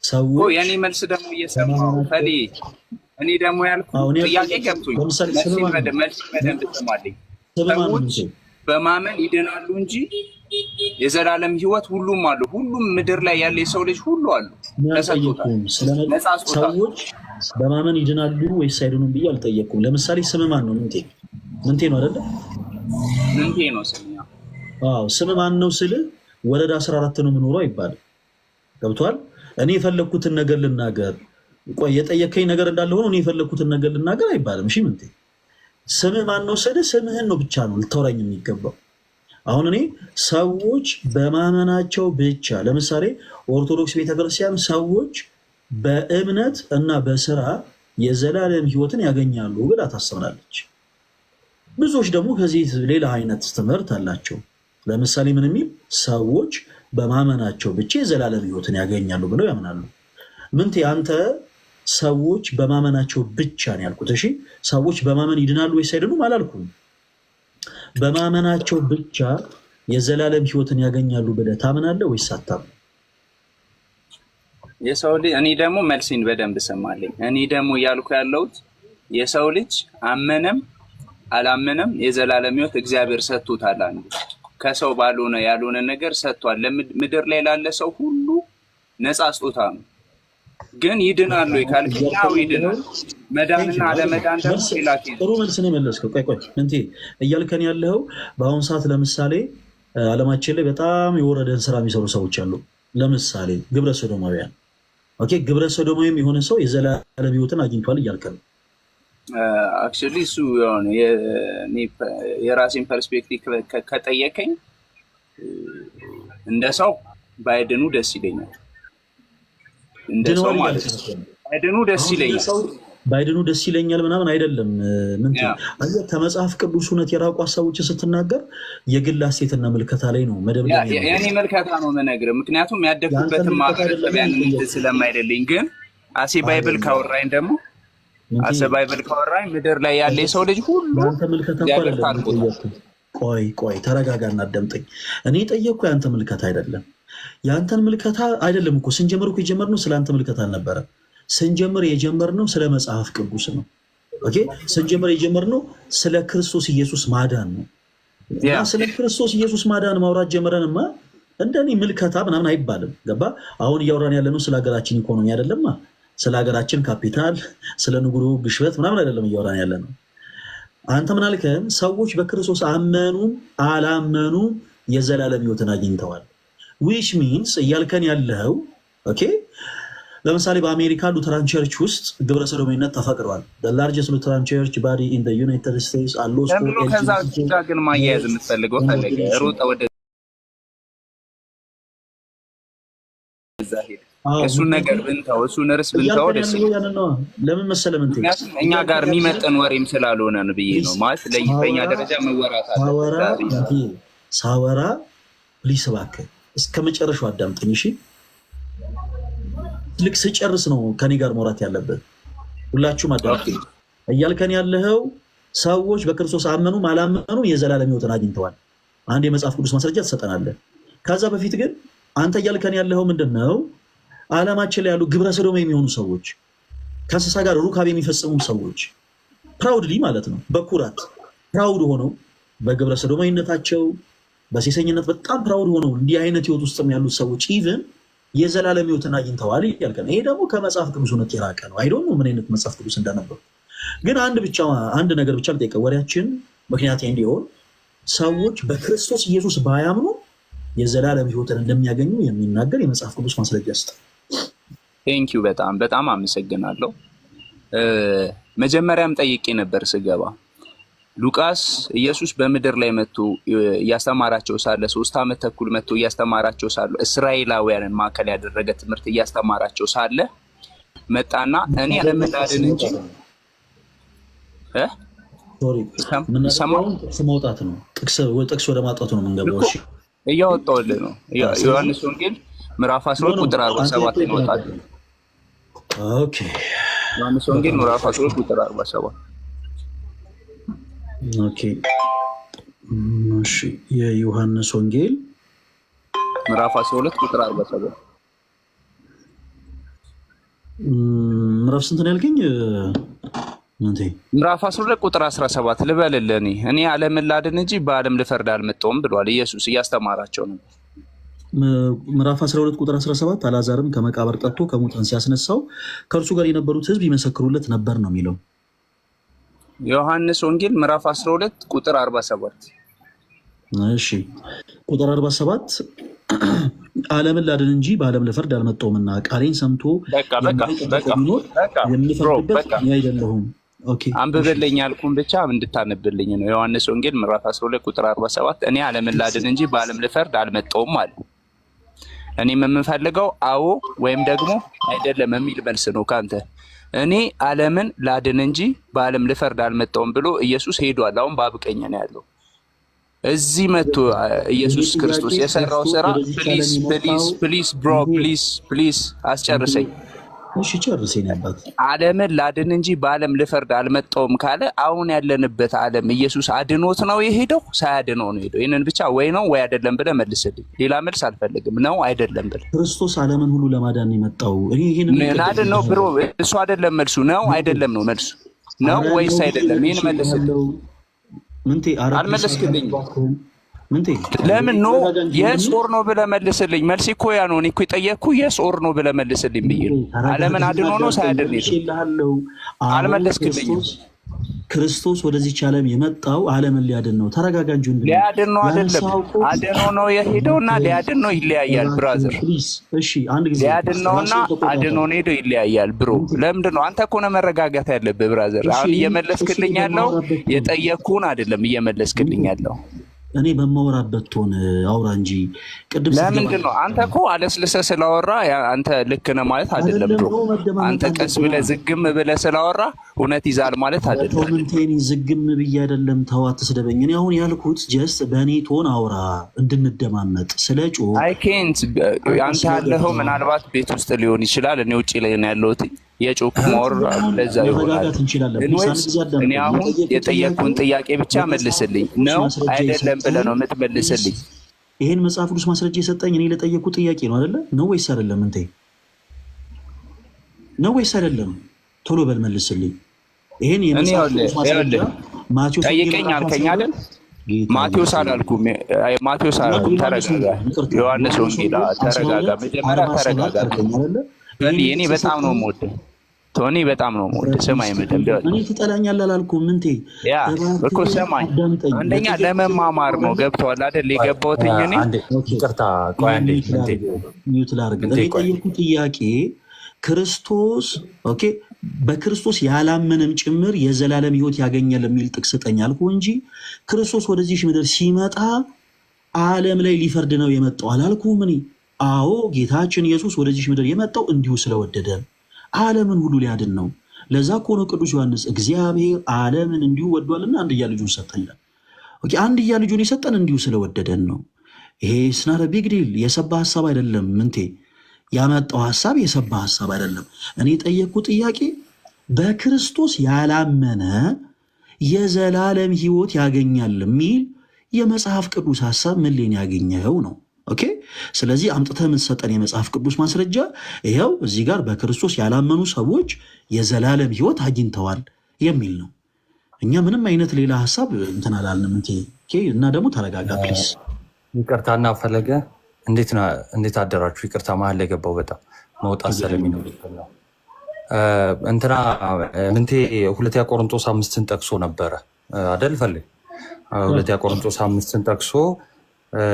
ሰዎች የኔ መልስ ደግሞ እየሰማው ፈሊ እኔ ደግሞ ያልኩት ጥያቄ ገብቶኝ መልስ በደንብ ተሰማልኝ። ሰዎች በማመን ይድናሉ እንጂ የዘላለም ሕይወት ሁሉም አሉ። ሁሉም ምድር ላይ ያለ የሰው ልጅ ሁሉ አሉ ተሰጥቶታል። ሰዎች በማመን ይድናሉ ወይስ አይድኑም ብዬ አልጠየቅኩም። ለምሳሌ ስም ማን ነው? ምንቴ ነው አይደለ? ምንቴ ነው ስም። አዎ ስም ማን ነው ስል ወረዳ 14 ነው የምኖረው አይባልም። ገብቷል? እኔ የፈለኩትን ነገር ልናገር፣ ቆይ የጠየከኝ ነገር እንዳለ ሆኖ እኔ የፈለኩትን ነገር ልናገር አይባልም። እሺ ምንቴ ስም ማን ነው ስል ስምህን ነው ብቻ ነው ልታወራኝ የሚገባው። አሁን እኔ ሰዎች በማመናቸው ብቻ ለምሳሌ ኦርቶዶክስ ቤተክርስቲያን ሰዎች በእምነት እና በስራ የዘላለም ሕይወትን ያገኛሉ ብላ ታስባለች። ብዙዎች ደግሞ ከዚህ ሌላ አይነት ትምህርት አላቸው። ለምሳሌ ምን የሚል ሰዎች በማመናቸው ብቻ የዘላለም ሕይወትን ያገኛሉ ብለው ያምናሉ። ምንቴ አንተ ሰዎች በማመናቸው ብቻ ነው ያልኩት። እሺ ሰዎች በማመን ይድናሉ ወይስ አይድኑም አላልኩም። በማመናቸው ብቻ የዘላለም ሕይወትን ያገኛሉ ብለህ ታምናለህ ወይስ አታምንም? የሰው ልጅ እኔ ደግሞ መልሲን በደንብ ሰማለኝ። እኔ ደግሞ እያልኩ ያለሁት የሰው ልጅ አመነም አላመነም የዘላለም ሕይወት እግዚአብሔር ሰጥቶታል። አንዱ ከሰው ባልሆነ ያልሆነ ነገር ሰጥቷል። ለምድር ላይ ላለ ሰው ሁሉ ነፃ ስጦታ ነው። ግን ይድናሉ ካልከኝ አዎ ይድናል። መዳንና አለመዳን ደግሞ ሌላ ጥሩ መልስ ነው የመለስከው። ቆይ እንዴ እያልከን ያለው በአሁኑ ሰዓት ለምሳሌ ዓለማችን ላይ በጣም የወረደን ስራ የሚሰሩ ሰዎች አሉ። ለምሳሌ ግብረ ሶዶማውያን። ኦኬ ግብረ ሶዶማዊም የሆነ ሰው የዘላለም ሕይወትን አግኝቷል እያልከን ነው። አክቹዋሊ እሱ የራሴን ፐርስፔክቲቭ ከጠየቀኝ እንደ ሰው ባይድኑ ደስ ይለኛል። እንደ ሰው ማለት ነው ባይድኑ ደስ ይለኛል። ባይድኑ ደስ ይለኛል ምናምን አይደለም። ምን ከመጽሐፍ ቅዱስ እውነት የራቁ ሀሳቦችን ስትናገር የግል ሀሴትና ምልከታ ላይ ነው መደብኛ የኔ ምልከታ ነው የምነግርህ። ምክንያቱም ያደግኩበትን ማህበረሰብ ያንን ስለማይደለኝ። ግን አሴ ባይብል ካወራኝ ደግሞ አሴ ባይብል ካወራኝ ምድር ላይ ያለ የሰው ልጅ ሁሉ አንተ ምልከታ አይደለም። ቆይ ተረጋጋና አዳምጠኝ። እኔ ጠየቅኩ ያንተ ምልከታ አይደለም። ያንተን ምልከታ አይደለም እኮ ስንጀምር እኮ የጀመርነው ስለ አንተ ምልከታ አልነበረም። ስንጀምር የጀመርነው ስለ መጽሐፍ ቅዱስ ነው። ኦኬ ስንጀምር የጀመርነው ስለ ክርስቶስ ኢየሱስ ማዳን ነው። እና ስለ ክርስቶስ ኢየሱስ ማዳን ማውራት ጀመረንማ እንደኔ ምልከታ ምናምን አይባልም። ገባ? አሁን እያወራን ያለነው ስለ ሀገራችን ኢኮኖሚ አይደለማ፣ ስለ ሀገራችን ካፒታል፣ ስለ ንጉሩ ግሽበት ምናምን አይደለም እያወራን ያለነው። አንተ ምን አልከን? ሰዎች በክርስቶስ አመኑም አላመኑም የዘላለም ሕይወትን አግኝተዋል። ዊች ሚንስ እያልከን ያለው ኦኬ ለምሳሌ በአሜሪካ ሉተራን ቸርች ውስጥ ግብረ ሰዶማዊነት ተፈቅዷል። ላርጀስት ሉተራን ቸርች ባዲ ኢን ዩናይትድ ስቴትስ አሎስ ከዛ ግን ማያያዝ የምትፈልገው ፈለገ ሩጠ ወደ እሱን ነገር ብንተው እሱን ርዕስ ብንተው ደስ ለምን መሰለህ ምን እኛ ጋር የሚመጠን ወሬም ስላልሆነ ነው ብዬ ነው ማለት በእኛ ደረጃ መወራት አለ። ሳወራ ፕሊስ እባክህ እስከ መጨረሻው አዳምጠኝ እሺ። ልክ ስጨርስ ነው ከኔ ጋር መውራት ያለበት። ሁላችሁም አዳምጡኝ። እያልከን ያለው ሰዎች በክርስቶስ አመኑም አላመኑም የዘላለም ሕይወትን አግኝተዋል። አንድ የመጽሐፍ ቅዱስ ማስረጃ ትሰጠናለህ። ከዛ በፊት ግን አንተ እያልከን ያለው ምንድን ነው? ዓለማችን ላይ ያሉ ግብረ ሰዶም የሚሆኑ ሰዎች፣ ከእንስሳ ጋር ሩካቤ የሚፈጽሙ ሰዎች ፕራውድሊ ማለት ነው በኩራት ፕራውድ ሆነው በግብረ ሰዶማዊነታቸው በሴሰኝነት በጣም ፕራውድ ሆነው እንዲህ አይነት ሕይወት ውስጥም ያሉት ሰዎች ኢቭን የዘላለም ሕይወትን አግኝተዋል ያልከን። ይሄ ደግሞ ከመጽሐፍ ቅዱስ እውነት የራቀ ነው። አይዶን ምን አይነት መጽሐፍ ቅዱስ እንዳነበሩ ግን አንድ ነገር ብቻ ልጠይቀህ፣ ወሬያችን ምክንያት እንዲሆን ሰዎች በክርስቶስ ኢየሱስ ባያምኑ የዘላለም ሕይወትን እንደሚያገኙ የሚናገር የመጽሐፍ ቅዱስ ማስረጃ ስጥ። ቴንኪው በጣም አመሰግናለሁ። መጀመሪያም ጠይቄ ነበር ስገባ ሉቃስ ኢየሱስ በምድር ላይ መጥቶ እያስተማራቸው ሳለ 3 ዓመት ተኩል መጥቶ እያስተማራቸው ሳለ እስራኤላውያንን ማዕከል ያደረገ ትምህርት እያስተማራቸው ሳለ መጣና እኔ ለምዳድን እንጂ መውጣት ነው ጥቅስ ወደ ማውጣቱ ነው የምንገባው። እሺ እያወጣሁልህ ነው። ዮሐንስ ወንጌል ምዕራፍ 12 ቁጥር 47 ይወጣል። ኦኬ ዮሐንስ ወንጌል ምዕራፍ 12 ቁጥር 47 ኦኬ እሺ የዮሐንስ ወንጌል ምዕራፍ 12 ቁጥር 47 ምዕራፍ ስንት ነው ያልከኝ? ምዕራፍ 12 ቁጥር 17 ልበልልህ። እኔ ዓለምን ላድን እንጂ በዓለም ልፈርድ አልመጣሁም ብሏል ኢየሱስ እያስተማራቸው ነው። ምዕራፍ 12 ቁጥር 17 አልዓዛርን ከመቃብር ጠርቶ ከሙታን ሲያስነሳው ከእርሱ ጋር የነበሩት ሕዝብ ይመሰክሩለት ነበር ነው የሚለው። ዮሐንስ ወንጌል ምዕራፍ 12 ቁጥር 47። እሺ ቁጥር 47 ዓለምን ላድን እንጂ በዓለም ልፈርድ አልመጣሁምና ቃሌን ሰምቶ የምፈርድበት እኔ አይደለሁም። ኦኬ አንብብልኝ ያልኩህን ብቻ እንድታነብልኝ ነው። ዮሐንስ ወንጌል ምዕራፍ 12 ቁጥር 47 እኔ ዓለምን ላድን እንጂ በዓለም ልፈርድ አልመጣሁም አለ። እኔም የምፈልገው አዎ ወይም ደግሞ አይደለም የሚል መልስ ነው ካንተ። እኔ ዓለምን ላድን እንጂ በዓለም ልፈርድ አልመጣሁም ብሎ ኢየሱስ ሄዷል። አሁን በአብ ቀኝ ነው ያለው። እዚህ መጥቶ ኢየሱስ ክርስቶስ የሰራው ስራ ፕሊስ ብሮ ፕሊስ አስጨርሰኝ። እሺ ጨርሰኝ አባት። ዓለምን ላድን እንጂ በዓለም ልፈርድ አልመጣሁም ካለ አሁን ያለንበት ዓለም ኢየሱስ አድኖት ነው የሄደው ሳያድነው ነው የሄደው? ይህንን ብቻ ወይ ነው ወይ አይደለም ብለህ መልስልኝ። ሌላ መልስ አልፈልግም። ነው አይደለም ብለህ። ክርስቶስ ዓለምን ሁሉ ለማዳን የመጣው እኔ ይሄንን አድን ነው ብሮ፣ እሱ አይደለም መልሱ። ነው አይደለም ነው መልሱ። ነው ወይስ አይደለም? ይሄን መልስልኝ። ምንቴ አልመለስክልኝም። ለምን ኖ የስ ኦር ነው ብለህ መልስልኝ። መልስ እኮ ያ ነው። እኔ እኮ የጠየቅኩህ የስ ኦር ነው ብለህ መልስልኝ ብዬ ነው። ዓለምን አድኖ ነው ሳያድን ነው? አልመለስክልኝም። ክርስቶስ ወደዚች ዓለም የመጣው ዓለምን ሊያድን ነው። ተረጋጋ እንጂ ሊያድን ነው አይደለም። አድኖ ነው የሄደውና ሊያድን ነው ይለያያል ብራዘር። እሺ አንድ ጊዜ ሊያድን ነውና አድኖ ነው ሄደው ይለያያል ብሮ። ለምንድን ነው አንተ እኮ ነው መረጋጋት ያለብህ ብራዘር። አሁን እየመለስክልኝ ያለው የጠየቅኩህን አይደለም እየመለስክልኝ ያለው። እኔ በማወራበት ቶን አውራ እንጂ ቅድም ለምንድን ነው አንተ እኮ አለስልሰህ ስላወራ አንተ ልክ ነህ ማለት አይደለም ብሮ። አንተ ቀስ ብለህ ዝግም ብለህ ስላወራ እውነት ይዛል ማለት አይደለም። ኮሜንቴን ዝግም ብዬ አይደለም። ተው አትስደበኝ። እኔ አሁን ያልኩት ጀስት በእኔ ቶን አውራ እንድንደማመጥ። ስለ ጮህ አይ ኬንት አንተ ያለኸው ምናልባት ቤት ውስጥ ሊሆን ይችላል። እኔ ውጭ ላይ ነው ያለሁት። የጮክ ሞር ለዛ ይሆናል። እኔ አሁን የጠየቅኩህን ጥያቄ ብቻ መልስልኝ። ነው አይደለም ብለህ ነው የምትመልስልኝ። ይሄን መጽሐፍ ቅዱስ ማስረጃ የሰጠኝ እኔ ለጠየቅኩት ጥያቄ ነው አይደለ? ነው ወይስ አይደለም? እንቴ ነው ወይስ አይደለም? ቶሎ በል መልስልኝ። ይሄን የመጽሐፍ ቅዱስ ማስረጃ ማቴዎስ ጠይቀኝ አልከኝ አይደል? ማቴዎስ አላልኩም። ማቴዎስ አላልኩም። ተረጋጋ። ዮሐንስ ወንጌል ተረጋጋ። መጀመሪያ ተረጋጋ። እኔ በጣም ነው የምወደው ቶኒ፣ በጣም ነው የምወደው። ስማኝ መደምደም እኔ ትጠላኛለህ አላልኩም። ምንቴ ያ እኮ ሰማኝ። አንደኛ ለመማማር ነው ገብቶሃል አይደል? የገባሁት እኔ ይቅርታ፣ ቆይ አንዴ ሚውት ላድርግ። እኔ የጠየኩት ጥያቄ ክርስቶስ ኦኬ፣ በክርስቶስ ያላመነም ጭምር የዘላለም ሕይወት ያገኛል የሚል ጥቅስ ስጠኝ አልኩህ እንጂ ክርስቶስ ወደዚህ ምድር ሲመጣ ዓለም ላይ ሊፈርድ ነው የመጣው አላልኩም እኔ። አዎ ጌታችን ኢየሱስ ወደዚህ ምድር የመጣው እንዲሁ ስለወደደን ዓለምን ሁሉ ሊያድን ነው። ለዛ እኮ ነው ቅዱስ ዮሐንስ እግዚአብሔር ዓለምን እንዲሁ ወዷልና አንድያ ልጁን ሰጠን ይላል። ኦኬ አንድያ ልጁን የሰጠን እንዲሁ ስለወደደን ነው። ይሄ ስናረ ቢግ ዲል የሰባ ሐሳብ አይደለም። ምንቴ ያመጣው ሐሳብ የሰባ ሐሳብ አይደለም። እኔ የጠየቅኩት ጥያቄ በክርስቶስ ያላመነ የዘላለም ሕይወት ያገኛል የሚል የመጽሐፍ ቅዱስ ሐሳብ ምን ላይ ያገኘው ነው? ኦኬ ስለዚህ አምጥተህ የምትሰጠን የመጽሐፍ ቅዱስ ማስረጃ ይኸው እዚህ ጋር በክርስቶስ ያላመኑ ሰዎች የዘላለም ሕይወት አግኝተዋል የሚል ነው። እኛ ምንም አይነት ሌላ ሀሳብ እንትን አላልንም። እና ደግሞ ተረጋጋ ፕሊስ። ይቅርታና ፈለገ እንዴት አደራችሁ? ይቅርታ መሀል ላይ ገባው በጣም መውጣት ስለሚኖር ነው። እንትና ምንቴ ሁለተኛ ቆሮንቶስ 5ን ጠቅሶ ነበረ አደል? ፈልግ ሁለተኛ ቆሮንቶስ 5ን ጠቅሶ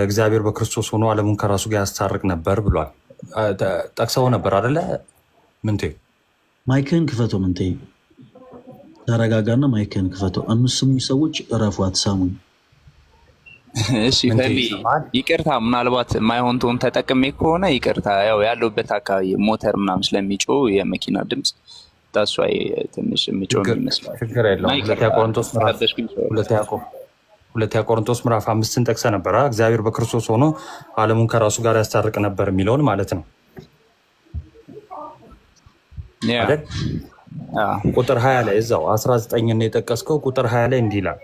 እግዚአብሔር በክርስቶስ ሆኖ ዓለሙን ከራሱ ጋር ያስታርቅ ነበር ብሏል። ጠቅሰው ነበር አደለ? ምንቴ ማይክህን ክፈተው። ምንቴ ተረጋጋና ማይክህን ክፈተው። 5 ሰዎች እረፉ፣ አትሳሙኝ። እሺ ፈሊ ይቅርታ፣ ምናልባት ማይሆን ቶን ተጠቅሜ ከሆነ ይቅርታ። ያው ያለውበት አካባቢ ሞተር ምናምን ስለሚጮህ የመኪና ድምፅ ታሷይ ትንሽ የሚጮህ ይመስላል። ችግር የለውም። ሁለተኛ ቆሮንቶስ ምዕራፍ 5ን ጠቅሰ ነበር። እግዚአብሔር በክርስቶስ ሆኖ ዓለሙን ከራሱ ጋር ያስታርቅ ነበር የሚለውን ማለት ነው። ቁጥር 20 ላይ እዛው 19 የጠቀስከው ቁጥር 20 ላይ እንዲህ ይላል፣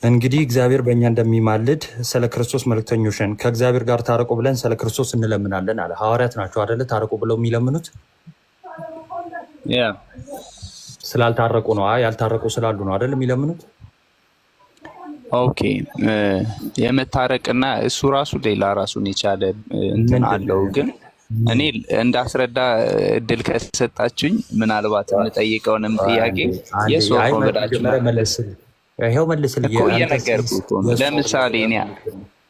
እንግዲህ እግዚአብሔር በእኛ እንደሚማልድ ስለ ክርስቶስ መልክተኞች ነን፣ ከእግዚአብሔር ጋር ታረቁ ብለን ስለ ክርስቶስ እንለምናለን አለ። ሐዋርያት ናቸው አደለ ታረቁ ብለው የሚለምኑት? ስላልታረቁ ነው። ያልታረቁ ስላሉ ነው አደለ የሚለምኑት? ኦኬ የመታረቅና እሱ ራሱ ሌላ ራሱን የቻለ እንትን አለው። ግን እኔ እንዳስረዳ እድል ከሰጣችሁኝ ምናልባት የምጠይቀውንም ጥያቄ የሶፎ ብላችሁ ይሄው መልስልኝ እኮ እየነገርኩህ እኮ ነው።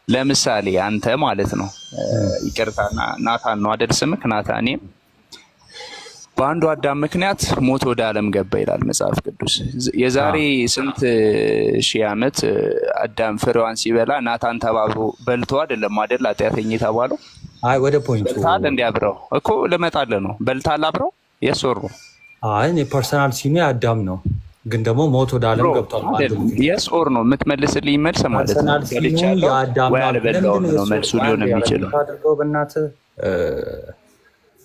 ለምሳሌ አንተ ማለት ነው ይቅርታ ናታን ነው አይደል ስምክ? ናታን በአንዱ አዳም ምክንያት ሞት ወደ ዓለም ገባ ይላል መጽሐፍ ቅዱስ። የዛሬ ስንት ሺህ ዓመት አዳም ፍሬዋን ሲበላ ናታን ተባብሮ በልቶ አይደለም አይደል ኃጢአተኛ የተባለው? አይ ወደ ፖይንቱ በልታል እንዲያብረው እኮ ልመጣልህ ነው። በልታል አብረው የሶሩ አይ ፐርሰናል ሲኒ አዳም ነው ግን ደግሞ ሞት ወደ ዓለም ገብቷል ማለት ነው። የስ ኦር ነው የምትመልስልኝ መልስ ማለት ነው። በልቻለሁ ወይ አልበላሁም ነው መልሱ ሊሆን የሚችለው። አድርገው በእናትህ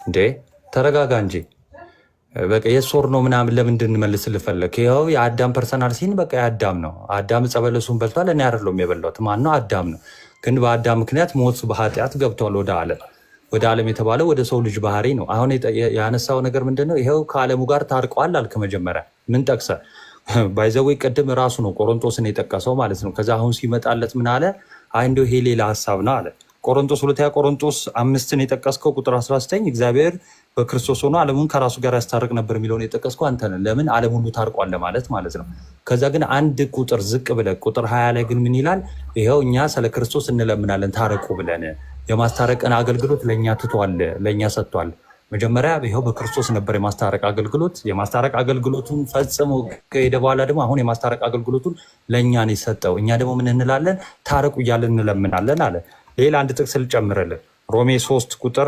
እንዴ ተረጋጋ እንጂ በቃ የስ ኦር ነው ምናምን ለምንድን እንመልስልህ ፈለክ? ይኸው የአዳም ፐርሰናል ሲን በቃ የአዳም ነው። አዳም ዕፀ በለሱን በልቷል። እኔ አይደለሁም የበላሁት። ማን ነው? አዳም ነው። ግን በአዳም ምክንያት ሞት በኃጢአት ገብቷል ወደ ዓለም። ወደ ዓለም የተባለው ወደ ሰው ልጅ ባህሪ ነው። አሁን ያነሳው ነገር ምንድን ነው? ይኸው ከዓለሙ ጋር ታርቀዋል አልክ። መጀመሪያ ምን ጠቅሰህ ባይዘዌ ቅድም ራሱ ነው ቆሮንቶስን የጠቀሰው ማለት ነው። ከዛ አሁን ሲመጣለት ምን አለ? አይ እንደው ይሄ ሌላ ሀሳብ ነው አለ። ቆሮንቶስ 2 ቆሮንቶስ 5 የጠቀስከው ቁጥር 19 እግዚአብሔር በክርስቶስ ሆኖ ዓለሙን ከራሱ ጋር ያስታርቅ ነበር የሚለውን የጠቀስከው አንተ ነህ። ለምን? ዓለም ሁሉ ታርቋል ለማለት ማለት ነው። ከዛ ግን አንድ ቁጥር ዝቅ ብለህ ቁጥር 20 ላይ ግን ምን ይላል? ይኸው እኛ ስለ ክርስቶስ እንለምናለን ታረቁ ብለን የማስታረቅን አገልግሎት ለእኛ ትቷል፣ ለእኛ ሰጥቷል። መጀመሪያ ይኸው በክርስቶስ ነበር የማስታረቅ አገልግሎት። የማስታረቅ አገልግሎቱን ፈጽሞ ከሄደ በኋላ ደግሞ አሁን የማስታረቅ አገልግሎቱን ለእኛ ነው የሰጠው። እኛ ደግሞ ምን እንላለን? ታረቁ እያለን እንለምናለን አለ። ሌላ አንድ ጥቅስ ልጨምርልን። ሮሜ 3 ቁጥር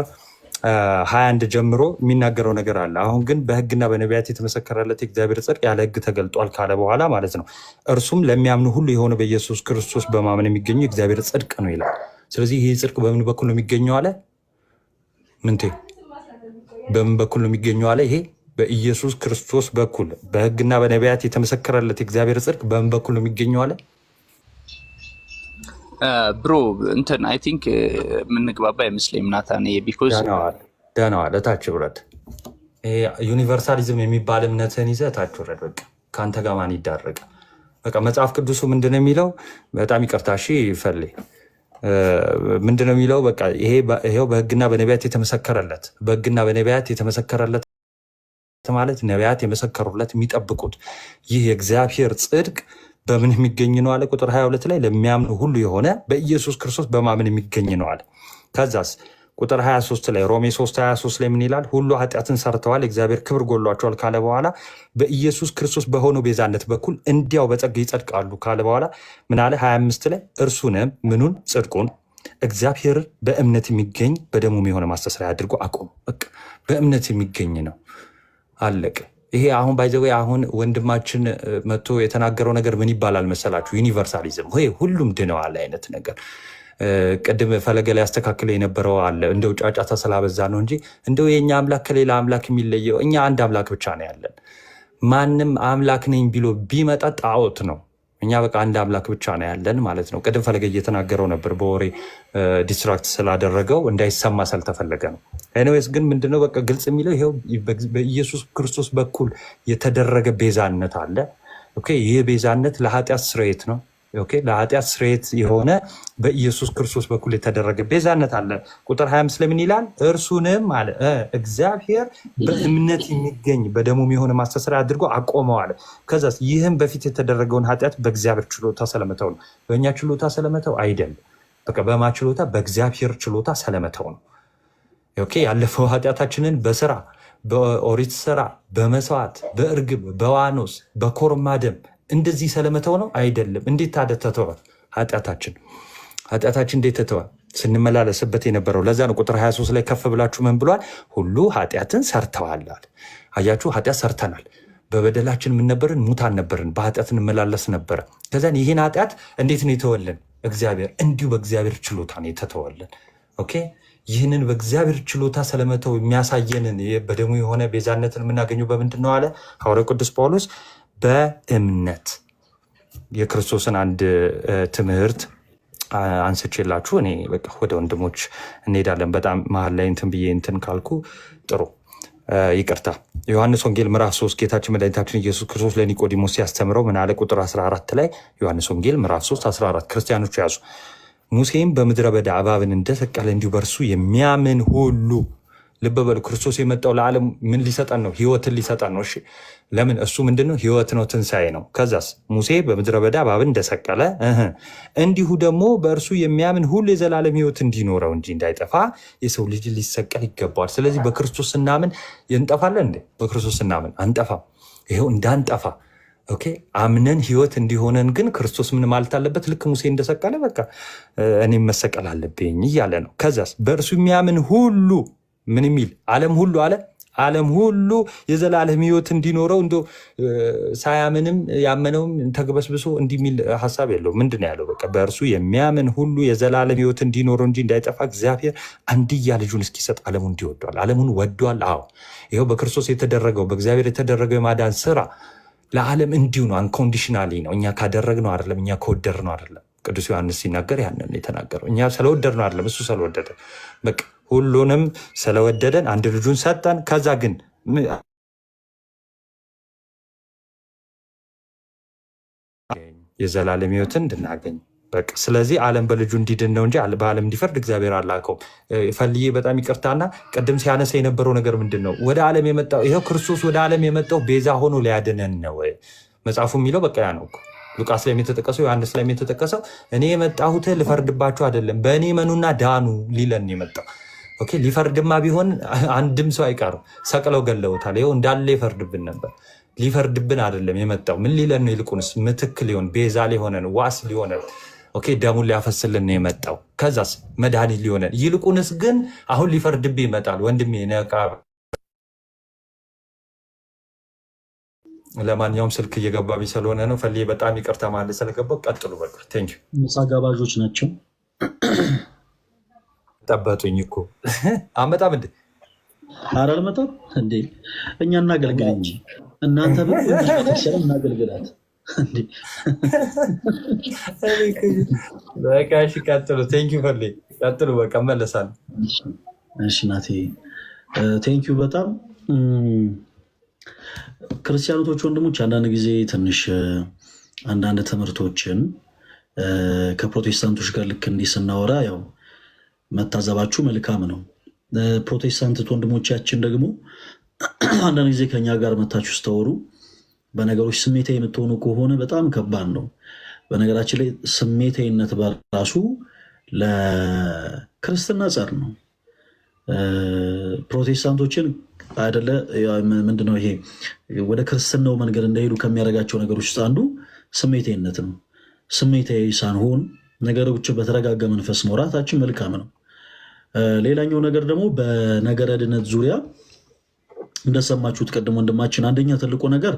21 ጀምሮ የሚናገረው ነገር አለ። አሁን ግን በሕግና በነቢያት የተመሰከረለት የእግዚአብሔር ጽድቅ ያለ ሕግ ተገልጧል ካለ በኋላ ማለት ነው። እርሱም ለሚያምኑ ሁሉ የሆነ በኢየሱስ ክርስቶስ በማመን የሚገኘው የእግዚአብሔር ጽድቅ ነው ይላል። ስለዚህ ይህ ጽድቅ በምን በኩል ነው የሚገኘው አለ? ምንቴ በምን በኩል ነው የሚገኘው አለ? ይሄ በኢየሱስ ክርስቶስ በኩል በሕግና በነቢያት የተመሰከረለት የእግዚአብሔር ጽድቅ በምን በኩል ነው የሚገኘው አለ? ብሮ እንትን አይ ቲንክ የምንግባባ አይመስለኝም ናታን። ቢኮዝ ደህና ዋል። እታች ውረድ። ዩኒቨርሳሊዝም የሚባል እምነትህን ይዘህ እታች ውረድ። በቃ ከአንተ ጋር ማን ይዳረግ? በቃ መጽሐፍ ቅዱሱ ምንድን ነው የሚለው? በጣም ይቅርታ እሺ ፈሌ ምንድን ነው የሚለው? በቃ ይሄው በሕግና በነቢያት የተመሰከረለት በሕግና በነቢያት የተመሰከረለት ማለት ነቢያት የመሰከሩለት የሚጠብቁት ይህ የእግዚአብሔር ጽድቅ በምን የሚገኝ ነው አለ? ቁጥር 22 ላይ ለሚያምኑ ሁሉ የሆነ በኢየሱስ ክርስቶስ በማመን የሚገኝ ነው አለ። ከዛስ ቁጥር 23 ላይ ሮሜ 3:23 ላይ ምን ይላል? ሁሉ ኃጢአትን ሰርተዋል የእግዚአብሔር ክብር ጎሏቸዋል ካለ በኋላ በኢየሱስ ክርስቶስ በሆነው ቤዛነት በኩል እንዲያው በጸጋ ይጸድቃሉ ካለ በኋላ ምን አለ? 25 ላይ እርሱንም ምኑን? ጽድቁን እግዚአብሔር በእምነት የሚገኝ በደሙም የሆነ ማስተስሪያ አድርጎ አቆሙ። በቃ በእምነት የሚገኝ ነው አለቅ። ይሄ አሁን ባይዘዌ አሁን ወንድማችን መጥቶ የተናገረው ነገር ምን ይባላል መሰላችሁ? ዩኒቨርሳሊዝም ወይ ሁሉም ድነዋል አይነት ነገር። ቅድም ፈለገ ላይ ያስተካክለ የነበረው አለ። እንደው ጫጫታ ስላበዛ ነው እንጂ እንደው የእኛ አምላክ ከሌላ አምላክ የሚለየው እኛ አንድ አምላክ ብቻ ነው ያለን። ማንም አምላክ ነኝ ቢሎ ቢመጣ ጣዖት ነው። እኛ በቃ አንድ አምላክ ብቻ ነው ያለን ማለት ነው። ቅድም ፈለገ እየተናገረው ነበር፣ በወሬ ዲስትራክት ስላደረገው እንዳይሰማ ስላልተፈለገ ነው። ኤኒዌይስ ግን ምንድነው በቃ ግልጽ የሚለው ይሄው በኢየሱስ ክርስቶስ በኩል የተደረገ ቤዛነት አለ። ኦኬ፣ ይህ ቤዛነት ለኃጢአት ስርየት ነው። ኦኬ፣ ለኃጢአት ስርየት የሆነ በኢየሱስ ክርስቶስ በኩል የተደረገ ቤዛነት አለ። ቁጥር 25 ለምን ይላል? እርሱንም አለ እግዚአብሔር በእምነት የሚገኝ በደሙም የሆነ ማስተስሪያ አድርጎ አቆመው አለ። ከዛስ ይህም በፊት የተደረገውን ኃጢአት በእግዚአብሔር ችሎታ ስለመተው ነው። በእኛ ችሎታ ስለመተው አይደለም። በቃ በማ ችሎታ? በእግዚአብሔር ችሎታ ስለመተው ነው። ኦኬ፣ ያለፈው ኃጢአታችንን በስራ በኦሪት ስራ በመስዋዕት በእርግብ በዋኖስ በኮርማ ደም እንደዚህ ስለመተው ነው አይደለም። እንዴት ታዲያ ተተወ? ኃጢአታችን እንዴት ተተወ? ስንመላለስበት የነበረው ለዛ ነው። ቁጥር 23 ላይ ከፍ ብላችሁ ምን ብሏል? ሁሉ ኃጢአትን ሰርተዋል። አያችሁ፣ ኃጢአት ሰርተናል። በበደላችን ምን ነበርን? ሙታን ነበርን። በኃጢአት እንመላለስ ነበረ። ከዛን ይህን ኃጢአት እንዴት ነው የተወልን? እግዚአብሔር እንዲሁ በእግዚአብሔር ችሎታ ነው የተተወልን። ኦኬ፣ ይህንን በእግዚአብሔር ችሎታ ስለመተው የሚያሳየንን በደሙ የሆነ ቤዛነትን የምናገኘው በምንድን ነው አለ ሐዋርያው ቅዱስ ጳውሎስ? በእምነት። የክርስቶስን አንድ ትምህርት አንስቼላችሁ እኔ በቃ ወደ ወንድሞች እንሄዳለን። በጣም መሀል ላይ እንትን ብዬ እንትን ካልኩ ጥሩ ይቅርታ። ዮሐንስ ወንጌል ምዕራፍ 3 ጌታችን መድኃኒታችን ኢየሱስ ክርስቶስ ለኒቆዲሞስ ሲያስተምረው ምን አለ? ቁጥር 14 ላይ ዮሐንስ ወንጌል ምዕራፍ 3 14 ክርስቲያኖች ያዙ። ሙሴም በምድረ በዳ እባብን እንደሰቀለ እንዲሁ በእርሱ የሚያምን ሁሉ። ልብ በሉ፣ ክርስቶስ የመጣው ለዓለም ምን ሊሰጠን ነው? ህይወትን ሊሰጠን ነው። እሺ፣ ለምን? እሱ ምንድን ነው? ህይወት ነው፣ ትንሣኤ ነው። ከዛስ ሙሴ በምድረ በዳ እባብን እንደሰቀለ እንዲሁ ደግሞ በእርሱ የሚያምን ሁሉ የዘላለም ህይወት እንዲኖረው እንጂ እንዳይጠፋ የሰው ልጅ ሊሰቀል ይገባዋል። ስለዚህ በክርስቶስ ስናምን እንጠፋለን እንዴ? በክርስቶስ ስናምን አንጠፋም። ይኸው እንዳንጠፋ ኦኬ፣ አምነን ህይወት እንዲሆነን ግን ክርስቶስ ምን ማለት አለበት? ልክ ሙሴ እንደሰቀለ በቃ እኔም መሰቀል አለብኝ እያለ ነው። ከዛስ በእርሱ የሚያምን ሁሉ ምን የሚል? ዓለም ሁሉ አለ ዓለም ሁሉ የዘላለም ሕይወት እንዲኖረው እንዶ ሳያምንም ያመነውም ተግበስብሶ እንዲህ የሚል ሀሳብ የለውም። ምንድን ነው ያለው? በቃ በእርሱ የሚያምን ሁሉ የዘላለም ሕይወት እንዲኖረው እንጂ እንዳይጠፋ እግዚአብሔር አንድያ ልጁን እስኪሰጥ ዓለሙን እንዲወዷል። ዓለሙን ወዷል። አዎ ይኸው በክርስቶስ የተደረገው በእግዚአብሔር የተደረገው የማዳን ስራ ለዓለም እንዲሁ ነው። አንኮንዲሽናሊ ነው። እኛ ካደረግነው አይደለም፣ እኛ ከወደድነው አይደለም። ቅዱስ ዮሐንስ ሲናገር ያንን የተናገረው እኛ ስለወደድነው አይደለም፣ እሱ ስለወደደ በቃ ሁሉንም ስለወደደን አንድ ልጁን ሰጠን። ከዛ ግን የዘላለም ሕይወትን እንድናገኝ በቃ ስለዚህ ዓለም በልጁ እንዲድን ነው እንጂ በዓለም እንዲፈርድ እግዚአብሔር አላከውም። ፈልዬ በጣም ይቅርታና ቅድም ሲያነሳ የነበረው ነገር ምንድን ነው? ወደ ዓለም የመጣው ይኸው ክርስቶስ ወደ ዓለም የመጣው ቤዛ ሆኖ ሊያድነን ነው። መጽሐፉ የሚለው በቃ ያ ነው። ሉቃስ ላይ የተጠቀሰው ዮሐንስ ላይ የተጠቀሰው እኔ የመጣሁት ልፈርድባችሁ አይደለም በእኔ መኑና ዳኑ ሊለን የመጣው። ኦኬ ሊፈርድማ ቢሆን አንድም ሰው አይቀርም፣ ሰቅለው ገለውታል። ይኸው እንዳለ ይፈርድብን ነበር። ሊፈርድብን አይደለም የመጣው። ምን ሊለን ነው? ይልቁንስ ምትክ ሊሆን ቤዛ ሊሆነን ዋስ ሊሆነን ኦኬ ደሙን ሊያፈስልን ነው የመጣው። ከዛስ መድኃኒት ሊሆነን። ይልቁንስ ግን አሁን ሊፈርድብህ ይመጣል። ወንድሜ ነቃ። ለማንኛውም ስልክ እየገባብኝ ስለሆነ ነው። ፈልዬ በጣም ይቅርታ ማለት ስለገባው ቀጥሉ። በቃ ቴንኪው። ምሳ ጋባዦች ናቸው። ጠበጡኝ እኮ አመጣም እንዴ? ኧረ አልመጣም እንዴ? እኛ እናገልግል እንጂ እናንተ ቤተክርስቲያን እናገልግላት። በቃ እሺ ቀጥሉ። ቴንኪው ፈልዬ ቀጥሉ። በቃ እመለሳለሁ። እሺ ናቴ ቴንኪው በጣም ክርስቲያኖቶች ወንድሞች፣ አንዳንድ ጊዜ ትንሽ አንዳንድ ትምህርቶችን ከፕሮቴስታንቶች ጋር ልክ እንዲህ ስናወራ ያው መታዘባችሁ መልካም ነው። ፕሮቴስታንት ወንድሞቻችን ደግሞ አንዳንድ ጊዜ ከኛ ጋር መታችሁ ስታወሩ በነገሮች ስሜታዊ የምትሆኑ ከሆነ በጣም ከባድ ነው። በነገራችን ላይ ስሜታዊነት በራሱ ለክርስትና ጸር ነው። ፕሮቴስታንቶችን አይደለ ምንድነው ይሄ ወደ ክርስትናው መንገድ እንዳይሄዱ ከሚያደርጋቸው ነገሮች ውስጥ አንዱ ስሜታዊነት ነው። ስሜታዊ ሳንሆን ነገሮችን በተረጋጋ መንፈስ መውራታችን መልካም ነው። ሌላኛው ነገር ደግሞ በነገረ ድነት ዙሪያ እንደሰማችሁት ቀድሞ ወንድማችን አንደኛ ትልቁ ነገር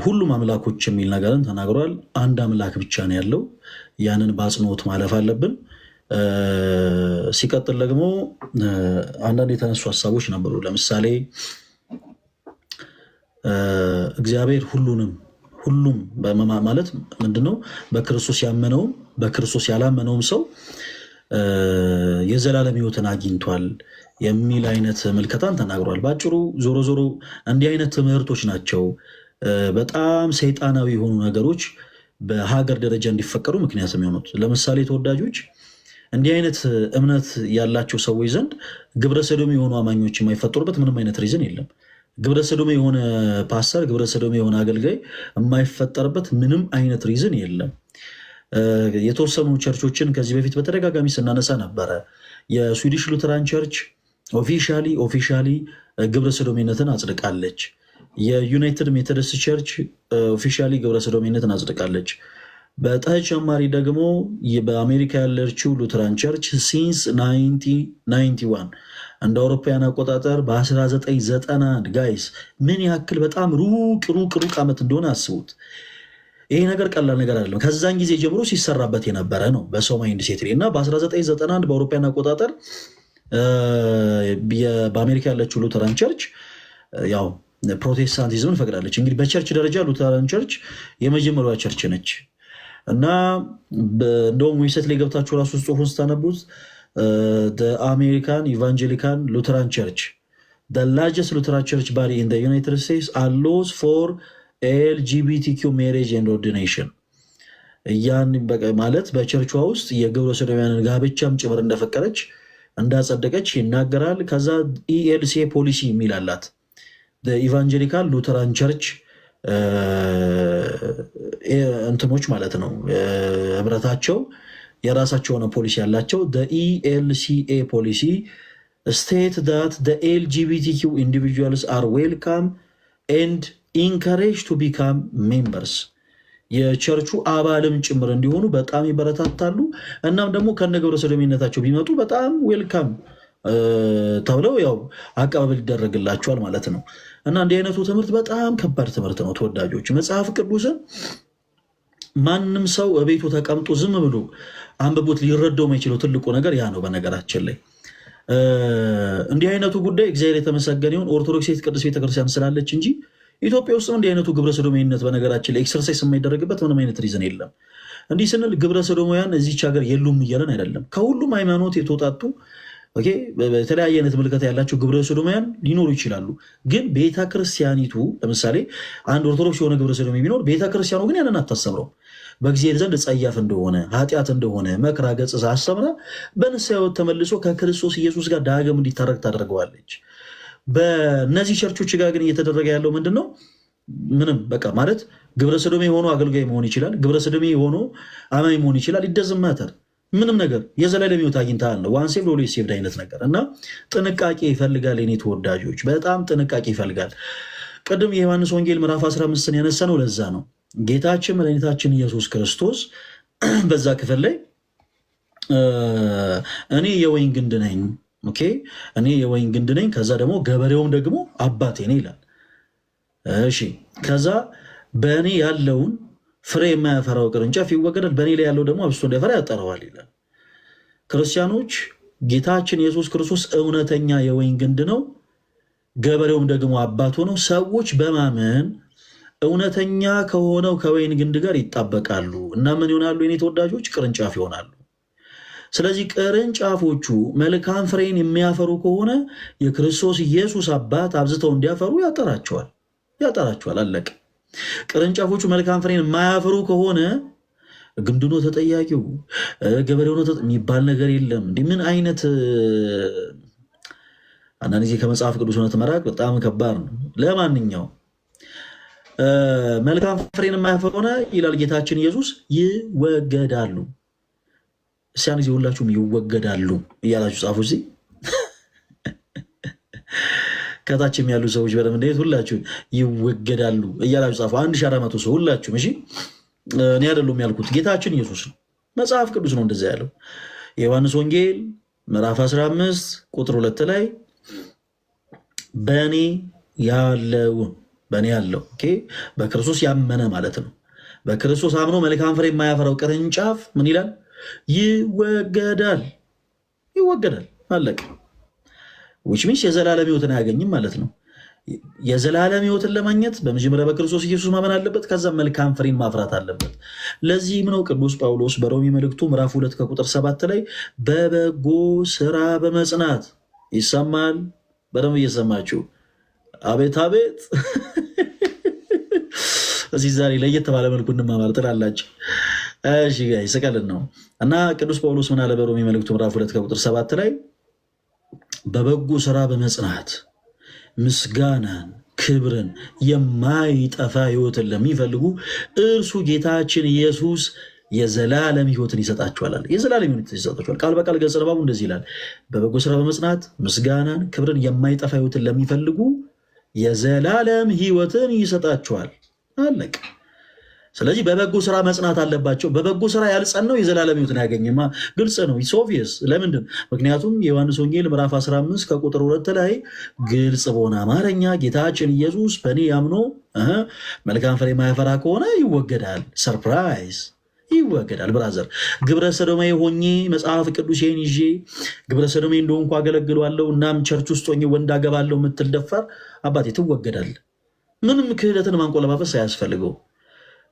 ሁሉም አምላኮች የሚል ነገርን ተናግሯል። አንድ አምላክ ብቻ ነው ያለው። ያንን በአጽንኦት ማለፍ አለብን። ሲቀጥል ደግሞ አንዳንድ የተነሱ ሀሳቦች ነበሩ። ለምሳሌ እግዚአብሔር ሁሉም ማለት ምንድነው? በክርስቶስ ያመነውም በክርስቶስ ያላመነውም ሰው የዘላለም ሕይወትን አግኝቷል የሚል አይነት ምልከታን ተናግሯል። በአጭሩ ዞሮ ዞሮ እንዲህ አይነት ትምህርቶች ናቸው በጣም ሰይጣናዊ የሆኑ ነገሮች በሀገር ደረጃ እንዲፈቀዱ ምክንያት የሚሆኑት። ለምሳሌ ተወዳጆች እንዲህ አይነት እምነት ያላቸው ሰዎች ዘንድ ግብረ ሰዶም የሆኑ አማኞች የማይፈጠሩበት ምንም አይነት ሪዝን የለም። ግብረ ሰዶም የሆነ ፓስተር፣ ግብረ ሰዶም የሆነ አገልጋይ የማይፈጠርበት ምንም አይነት ሪዝን የለም። የተወሰኑ ቸርቾችን ከዚህ በፊት በተደጋጋሚ ስናነሳ ነበረ። የስዊዲሽ ሉተራን ቸርች ኦፊሻሊ ግብረ ሰዶሜነትን አጽድቃለች። የዩናይትድ ሜቶዲስት ቸርች ኦፊሻሊ ግብረ ሰዶሜነትን አጽድቃለች። በተጨማሪ ደግሞ በአሜሪካ ያለችው ሉተራን ቸርች ሲንስ 1991 እንደ አውሮፓውያን አቆጣጠር በ1991 ጋይስ ምን ያክል በጣም ሩቅ ዓመት እንደሆነ አስቡት። ይሄ ነገር ቀላል ነገር አይደለም። ከዛን ጊዜ ጀምሮ ሲሰራበት የነበረ ነው በሰው ማይንድ ሴት እና በ1991 በአውሮፓውያን አቆጣጠር በአሜሪካ ያለችው ሉተራን ቸርች ያው ፕሮቴስታንቲዝምን ፈቅዳለች። እንግዲህ በቸርች ደረጃ ሉተራን ቸርች የመጀመሪያ ቸርች ነች እና እንደውም ዌብሳይት ላይ ገብታችሁ ራሱ ጽሑፉን ስታነቡት አሜሪካን ኢቫንጀሊካን ሉተራን ቸርች ላርጀስት ሉተራን ቸርች ባዲ ኢን ዩናይትድ ስቴትስ አሎስ ፎር ኤልጂቢቲኪው ሜሬጅ ኤንድ ኦርዲኔሽን ያን ማለት በቸርቿ ውስጥ የግብረ ሰዶማውያንን ጋብቻም ጭምር እንደፈቀደች እንዳጸደቀች ይናገራል። ከዛ ኢኤልሲኤ ፖሊሲ የሚል አላት። ኢቫንጀሊካል ሉተራን ቸርች እንትኖች ማለት ነው ህብረታቸው የራሳቸው የሆነ ፖሊሲ ያላቸው ኢኤልሲኤ ፖሊሲ ስቴት ዳት ኤልጂቢቲኪው ኢንዲቪጁዋልስ አር ዌልካም ኤንድ ኢንካሬጅ ቱ ቢካም ሜምበርስ የቸርቹ አባልም ጭምር እንዲሆኑ በጣም ይበረታታሉ። እናም ደግሞ ከነ ግብረ ሰዶሜነታቸው ቢመጡ በጣም ዌልካም ተብለው ያው አቀባበል ይደረግላቸዋል ማለት ነው። እና እንዲህ አይነቱ ትምህርት በጣም ከባድ ትምህርት ነው ተወዳጆች። መጽሐፍ ቅዱስን ማንም ሰው ቤቱ ተቀምጦ ዝም ብሎ አንብቦት ሊረዳው የማይችለው ትልቁ ነገር ያ ነው። በነገራችን ላይ እንዲህ አይነቱ ጉዳይ እግዚአብሔር የተመሰገነ ይሁን ኦርቶዶክስ ቅድስት ቤተክርስቲያን ስላለች እንጂ ኢትዮጵያ ውስጥም እንዲህ አይነቱ ግብረ ሰዶማዊነት በነገራችን ላይ ኤክሰርሳይዝ የማይደረግበት ምንም አይነት ሪዝን የለም። እንዲህ ስንል ግብረ ሰዶማውያን እዚች ሀገር የሉም እያለን አይደለም። ከሁሉም ሃይማኖት የተውጣጡ በተለያየ አይነት ምልከታ ያላቸው ግብረ ሰዶማውያን ሊኖሩ ይችላሉ። ግን ቤተክርስቲያኒቱ ለምሳሌ አንድ ኦርቶዶክስ የሆነ ግብረ ሰዶማዊ ቢኖር ቤተክርስቲያኑ ግን ያንን አታስተምረው። በእግዚአብሔር ዘንድ ጸያፍ እንደሆነ ኃጢአት እንደሆነ መክራ ገጽሳ አስተምራ በንስሐ ሕይወት ተመልሶ ከክርስቶስ ኢየሱስ ጋር ዳግም እንዲታረቅ ታደርገዋለች። በእነዚህ ቸርቾች ጋር ግን እየተደረገ ያለው ምንድን ነው? ምንም በቃ ማለት ግብረ ሰዶሜ የሆኑ አገልጋይ መሆን ይችላል። ግብረ ሰዶሜ የሆኑ አማኝ መሆን ይችላል። ይደዝማተር ምንም ነገር የዘላለም ሕይወት አግኝተሃል ነው። ዋን ሴቭድ ኦልዌይስ ሴቭድ አይነት ነገር እና ጥንቃቄ ይፈልጋል። የኔ ተወዳጆች በጣም ጥንቃቄ ይፈልጋል። ቅድም የዮሐንስ ወንጌል ምዕራፍ 15ን ያነሳ ነው። ለዛ ነው ጌታችን መድኃኒታችን ኢየሱስ ክርስቶስ በዛ ክፍል ላይ እኔ የወይን ግንድ ነኝ፣ ኦኬ እኔ የወይን ግንድ ነኝ፣ ከዛ ደግሞ ገበሬውም ደግሞ አባቴ ነው ይላል። እሺ ከዛ በእኔ ያለውን ፍሬ የማያፈራው ቅርንጫፍ ይወገዳል፣ በእኔ ላይ ያለው ደግሞ አብስቶ እንዲያፈራ ያጠረዋል ይላል። ክርስቲያኖች ጌታችን ኢየሱስ ክርስቶስ እውነተኛ የወይን ግንድ ነው፣ ገበሬውም ደግሞ አባቱ ነው። ሰዎች በማመን እውነተኛ ከሆነው ከወይን ግንድ ጋር ይጣበቃሉ እና ምን ይሆናሉ? የኔ ተወዳጆች ቅርንጫፍ ይሆናሉ። ስለዚህ ቅርንጫፎቹ መልካም ፍሬን የሚያፈሩ ከሆነ የክርስቶስ ኢየሱስ አባት አብዝተው እንዲያፈሩ ያጠራቸዋል። አለቀ። ቅርንጫፎቹ መልካም ፍሬን የማያፈሩ ከሆነ ግንዱ ነው ተጠያቂው፣ ገበሬው ነው የሚባል ነገር የለም። እንዲህ ምን አይነት አንዳንድ ጊዜ ከመጽሐፍ ቅዱስ እውነት መራቅ በጣም ከባድ ነው። ለማንኛውም መልካም ፍሬን የማያፈሩ ከሆነ ይላል ጌታችን ኢየሱስ ይወገዳሉ። እስያን ጊዜ ሁላችሁም ይወገዳሉ እያላችሁ ጻፉ። እዚህ ከታችም ያሉ ሰዎች በደም እንዴት ሁላችሁ ይወገዳሉ እያላችሁ ጻፉ። 1400 ሰው ሁላችሁም። እሺ እኔ አይደለም ያልኩት ጌታችን ኢየሱስ ነው። መጽሐፍ ቅዱስ ነው እንደዛ ያለው። የዮሐንስ ወንጌል ምዕራፍ 15 ቁጥር 2 ላይ በእኔ ያለው ኦኬ በክርስቶስ ያመነ ማለት ነው። በክርስቶስ አምኖ መልካም ፍሬ የማያፈራው ቅርንጫፍ ምን ይላል? ይወገዳል። አለቀ። which means የዘላለም ሕይወትን አያገኝም ማለት ነው። የዘላለም ሕይወትን ለማግኘት በመጀመሪያ በክርስቶስ ኢየሱስ ማመን አለበት። ከዛ መልካም ፍሬን ማፍራት አለበት። ለዚህም ነው ቅዱስ ጳውሎስ በሮሜ መልእክቱ ምዕራፍ 2 ከቁጥር 7 ላይ በበጎ ስራ በመጽናት ይሰማል። በደንብ እየሰማችሁ አቤት አቤት። እዚህ ዛሬ ለየት ባለ መልኩ እንማማር ትላላችሁ። እሺ ጋይስ ስቀልን ነው እና ቅዱስ ጳውሎስ ምን አለ በሮሜ መልእክቱ ምዕራፍ 2 ከቁጥር 7 ላይ በበጎ ስራ በመጽናት ምስጋናን፣ ክብርን፣ የማይጠፋ ሕይወትን ለሚፈልጉ እርሱ ጌታችን ኢየሱስ የዘላለም ሕይወትን ይሰጣቸዋል። የዘላለም ሕይወትን ይሰጣቸዋል። ቃል በቃል ገጸ ንባቡ እንደዚህ ይላል። በበጎ ስራ በመጽናት ምስጋናን፣ ክብርን፣ የማይጠፋ ሕይወትን ለሚፈልጉ የዘላለም ሕይወትን ይሰጣቸዋል። አለቅ። ስለዚህ በበጎ ስራ መጽናት አለባቸው። በበጎ ስራ ያልጸናው የዘላለም ሕይወትን አያገኝማ። ግልጽ ነው። ኢትስ ኦብቪየስ። ለምንድን? ምክንያቱም የዮሐንስ ወንጌል ምዕራፍ 15 ከቁጥር 2 ላይ ግልጽ በሆነ አማርኛ ጌታችን ኢየሱስ በእኔ ያምኖ መልካም ፍሬ የማያፈራ ከሆነ ይወገዳል። ሰርፕራይዝ፣ ይወገዳል። ብራዘር ግብረ ሰዶማዊ ሆኜ መጽሐፍ ቅዱሴን ይዤ ግብረ ሰዶማዊ እንደሆንኩ አገለግላለሁ እናም ቸርች ውስጥ ሆኜ ወንድ አገባለሁ የምትል ደፋር አባቴ ትወገዳል። ምንም ክህደትን ማንቆለባበስ አያስፈልገው።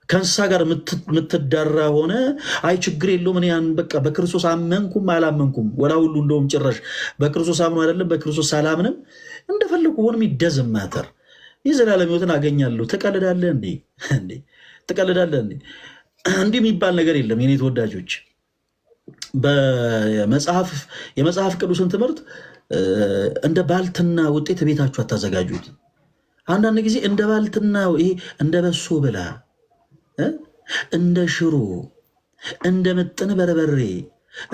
ከእንስሳ ጋር የምትዳራ ሆነ አይ ችግር የለውም እኔ በቃ በክርስቶስ አመንኩም አላመንኩም ወላ ሁሉ እንደውም ጭራሽ በክርስቶስ አምኖ አይደለም በክርስቶስ አላምንም እንደፈለጉ ሆንም ይደዝም ማተር የዘላለም ሕይወትን አገኛለሁ። ትቀልዳለህ እንዴ? ትቀልዳለህ እንዴ? እንዲህ የሚባል ነገር የለም የኔ ተወዳጆች። የመጽሐፍ ቅዱስን ትምህርት እንደ ባልትና ውጤት ቤታችሁ አታዘጋጁት። አንዳንድ ጊዜ እንደ ባልትና ይሄ እንደ በሶ ብላ እንደ ሽሮ እንደ ምጥን በርበሬ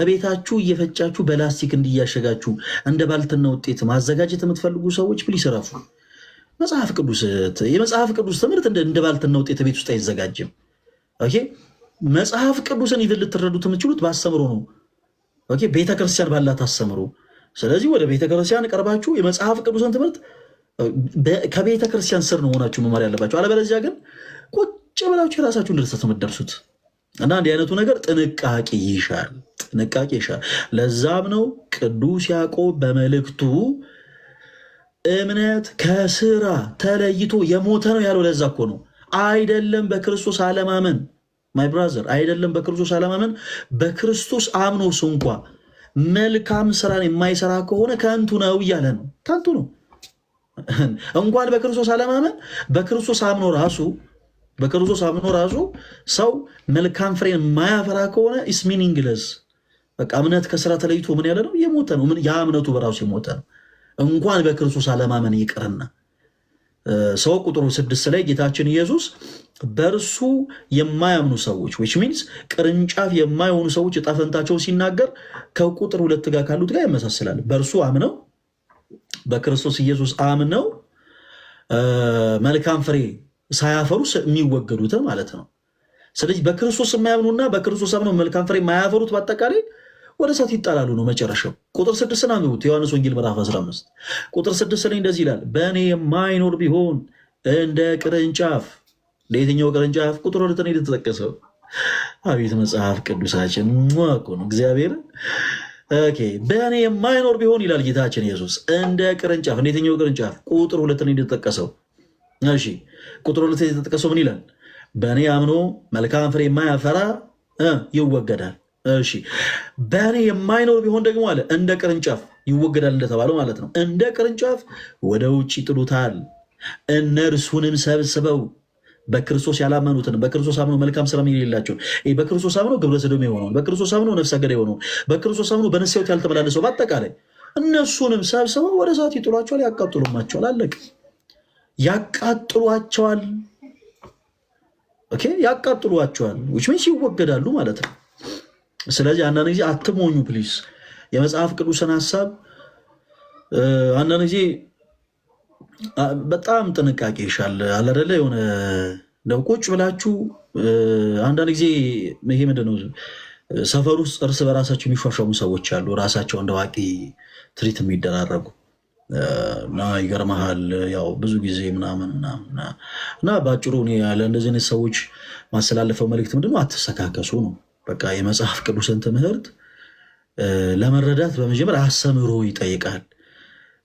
እቤታችሁ እየፈጫችሁ በላስቲክ እንዲያሸጋችሁ እንደ ባልትና ውጤት ማዘጋጀት የምትፈልጉ ሰዎች ፕሊስ ረፉ። የመጽሐፍ ቅዱስ ትምህርት እንደ ባልትና ውጤት ቤት ውስጥ አይዘጋጅም። ኦኬ መጽሐፍ ቅዱስን ይብል ልትረዱት የምትችሉት በአስተምሮ ነው። ኦኬ ቤተክርስቲያን ባላት አስተምሮ ስለዚህ ወደ ቤተክርስቲያን ቀርባችሁ የመጽሐፍ ቅዱስን ትምህርት ከቤተክርስቲያን ስር ነው ሆናችሁ መማር ያለባችሁ። አለበለዚያ ግን ቁጭ ብላችሁ የራሳችሁን ድርሰት የምትደርሱት እና እንዲህ አይነቱ ነገር ጥንቃቄ ይሻል፣ ጥንቃቄ ይሻል። ለዛም ነው ቅዱስ ያዕቆብ በመልእክቱ እምነት ከስራ ተለይቶ የሞተ ነው ያለው። ለዛ እኮ ነው አይደለም በክርስቶስ አለማመን ማይ ብራዘር፣ አይደለም በክርስቶስ አለማመን፣ በክርስቶስ አምኖስ እንኳ መልካም ስራን የማይሰራ ከሆነ ከንቱ ነው እያለ ነው። ከንቱ ነው እንኳን በክርስቶስ አለማመን፣ በክርስቶስ አምኖ ራሱ ሰው መልካም ፍሬን የማያፈራ ከሆነ ኢስ ሚኒንግለስ። በቃ እምነት ከስራ ተለይቶ ምን ያለ ነው? የሞተ ነው። ያ እምነቱ በራሱ የሞተ ነው። እንኳን በክርስቶስ አለማመን ይቅርና ሰው ቁጥሩ 6 ላይ ጌታችን ኢየሱስ በእርሱ የማያምኑ ሰዎች which means ቅርንጫፍ የማይሆኑ ሰዎች ዕጣ ፈንታቸውን ሲናገር ከቁጥር 2 ጋር ካሉት ጋር ያመሳስላል። በእርሱ አምነው በክርስቶስ ኢየሱስ አምነው መልካም ፍሬ ሳያፈሩ የሚወገዱት ማለት ነው። ስለዚህ በክርስቶስ የማያምኑና በክርስቶስ አምነው መልካም ፍሬ የማያፈሩት በአጠቃላይ ወደ እሳት ይጣላሉ ነው መጨረሻው። ቁጥር 6 ነው ዮሐንስ ወንጌል ምዕራፍ 15 ቁጥር 6 ላይ እንደዚህ ይላል፣ በእኔ የማይኖር ቢሆን እንደ ቅርንጫፍ። ለየትኛው ቅርንጫፍ? ቁጥር 2 ነው የተጠቀሰው። አቤት መጽሐፍ ቅዱሳችን እኮ ነው እግዚአብሔር። ኦኬ በእኔ የማይኖር ቢሆን ይላል ጌታችን ኢየሱስ እንደ ቅርንጫፍ። ለየትኛው ቅርንጫፍ? ቁጥር 2 ነው የተጠቀሰው። እሺ ቁጥር 2 የተጠቀሰው ምን ይላል? በእኔ አምኖ መልካም ፍሬ የማያፈራ ይወገዳል። እሺ በእኔ የማይኖር ቢሆን ደግሞ አለ እንደ ቅርንጫፍ ይወገዳል እንደተባለው ማለት ነው። እንደ ቅርንጫፍ ወደ ውጭ ይጥሉታል። እነርሱንም ሰብስበው በክርስቶስ ያላመኑትን፣ በክርስቶስ አምነው መልካም ስራ የሌላቸውን፣ በክርስቶስ አምነው ግብረ ሰዶም የሆነውን፣ በክርስቶስ አምነው ነፍሰ ገዳይ የሆነውን፣ በክርስቶስ አምነው በንስሐ ሕይወት ያልተመላለሰው በአጠቃላይ እነሱንም ሰብስበው ወደ እሳት ይጥሏቸዋል፣ ያቃጥሉማቸዋል። አለቅ ያቃጥሏቸዋል። ኦኬ ያቃጥሏቸዋል which means ይወገዳሉ ማለት ነው። ስለዚህ አንዳንድ ጊዜ አትሞኙ ፕሊዝ። የመጽሐፍ ቅዱስን ሀሳብ አንዳንድ ጊዜ በጣም ጥንቃቄ ይሻል። አለደለ የሆነ ቁጭ ብላችሁ አንዳንድ ጊዜ ይሄ ምንድን ነው ሰፈር ውስጥ እርስ በራሳቸው የሚሿሿሙ ሰዎች አሉ፣ ራሳቸው እንደ አዋቂ ትሪት የሚደራረጉ እና ይገርመሃል ያው ብዙ ጊዜ ምናምን እና በአጭሩ ለእንደዚህ አይነት ሰዎች ማስተላለፈው መልእክት ምንድነው? አትሰካከሱ ነው። በቃ የመጽሐፍ ቅዱስን ትምህርት ለመረዳት በመጀመሪያ አስተምሮ ይጠይቃል።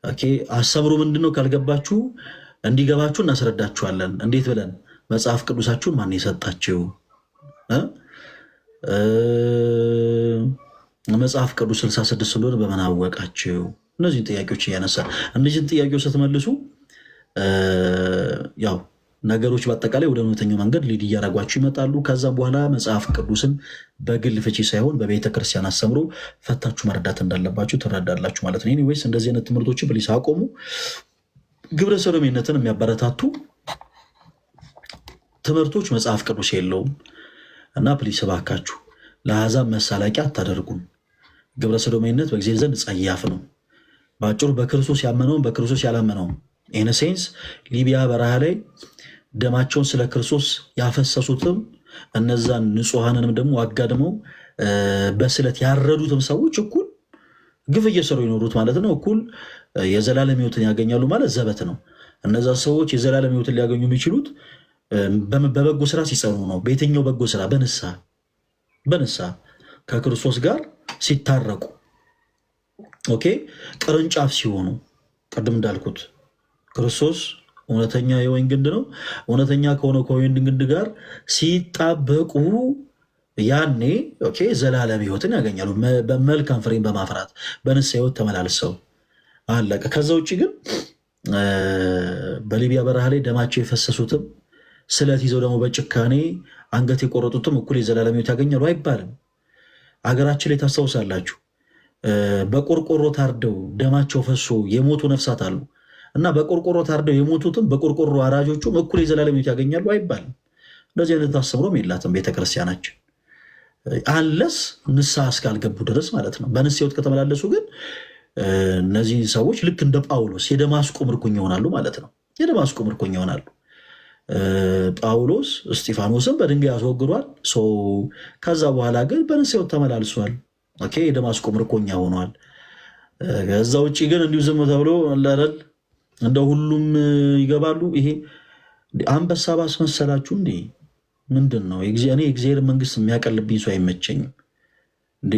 ኦኬ አስተምሮ ምንድነው ካልገባችሁ እንዲገባችሁ እናስረዳችኋለን። እንዴት ብለን? መጽሐፍ ቅዱሳችሁን ማን የሰጣችሁ? መጽሐፍ ቅዱስ 66 እንደሆነ በምን አወቃችሁ? እነዚህን ጥያቄዎች እያነሳ እነዚህን ጥያቄዎች ስትመልሱ ያው ነገሮች በአጠቃላይ ወደ እውነተኛው መንገድ ሊድ እያደረጓችሁ ይመጣሉ። ከዛም በኋላ መጽሐፍ ቅዱስን በግል ፍቺ ሳይሆን በቤተ ክርስቲያን አስተምሮ ፈታችሁ መረዳት እንዳለባችሁ ትረዳላችሁ ማለት ነው። ኤኒዌይስ እንደዚህ አይነት ትምህርቶችን ፕሊስ አቆሙ። ግብረ ሰዶሜነትን የሚያበረታቱ ትምህርቶች መጽሐፍ ቅዱስ የለውም እና ፕሊስ እባካችሁ ለአሕዛብ መሳለቂያ አታደርጉም። ግብረ ሰዶሜነት በእግዚአብሔር ዘንድ ጸያፍ ነው። በአጭሩ በክርስቶስ ያመነውን በክርስቶስ ያላመነውን ኢን ሴንስ ሊቢያ በረሃ ላይ ደማቸውን ስለ ክርስቶስ ያፈሰሱትም እነዛን ንጹሐንንም ደግሞ አጋድመው በስለት ያረዱትም ሰዎች እኩል ግፍ እየሰሩ ይኖሩት ማለት ነው። እኩል የዘላለም ሕይወትን ያገኛሉ ማለት ዘበት ነው። እነዛ ሰዎች የዘላለም ሕይወትን ሊያገኙ የሚችሉት በበጎ ስራ ሲጸኑ ነው። በየትኛው በጎ ስራ? በንስሐ ከክርስቶስ ጋር ሲታረቁ፣ ኦኬ ቅርንጫፍ ሲሆኑ፣ ቅድም እንዳልኩት ክርስቶስ እውነተኛ የወይን ግንድ ነው። እውነተኛ ከሆነ ከወይን ግንድ ጋር ሲጣበቁ ያኔ ኦኬ ዘላለም ሕይወትን ያገኛሉ። በመልካም ፍሬን በማፍራት በንስሐ ሕይወት ተመላልሰው አለቀ። ከዛ ውጭ ግን በሊቢያ በረሃ ላይ ደማቸው የፈሰሱትም ስለት ይዘው ደግሞ በጭካኔ አንገት የቆረጡትም እኩል የዘላለም ሕይወት ያገኛሉ አይባልም። አገራችን ላይ ታስታውሳላችሁ፣ በቆርቆሮ ታርደው ደማቸው ፈሶ የሞቱ ነፍሳት አሉ እና በቆርቆሮ ታርደው የሞቱትም በቆርቆሮ አራጆቹም እኩል የዘላለም ሕይወት ያገኛሉ አይባልም። እንደዚህ አይነት አስተምሮም የላትም ቤተክርስቲያናችን፣ አንለስ ንስሐ እስካልገቡ ድረስ ማለት ነው። በንስሐ ሕይወት ከተመላለሱ ግን እነዚህ ሰዎች ልክ እንደ ጳውሎስ የደማስቆ ምርኮኛ ይሆናሉ ማለት ነው። የደማስቆ ምርኮኛ ይሆናሉ። ጳውሎስ እስጢፋኖስን በድንጋይ ያስወግዷል። ከዛ በኋላ ግን በንስሐ ሕይወት ተመላልሷል። የደማስቆ ምርኮኛ ሆኗል። ከዛ ውጭ ግን እንዲሁ ዝም ተብሎ አላረል እንደ ሁሉም ይገባሉ። ይሄ አንበሳ ባስመሰላችሁ እንዴ? ምንድን ነው? እኔ የእግዚአብሔር መንግስት የሚያቀልብኝ ሰው አይመቸኝም እንዴ።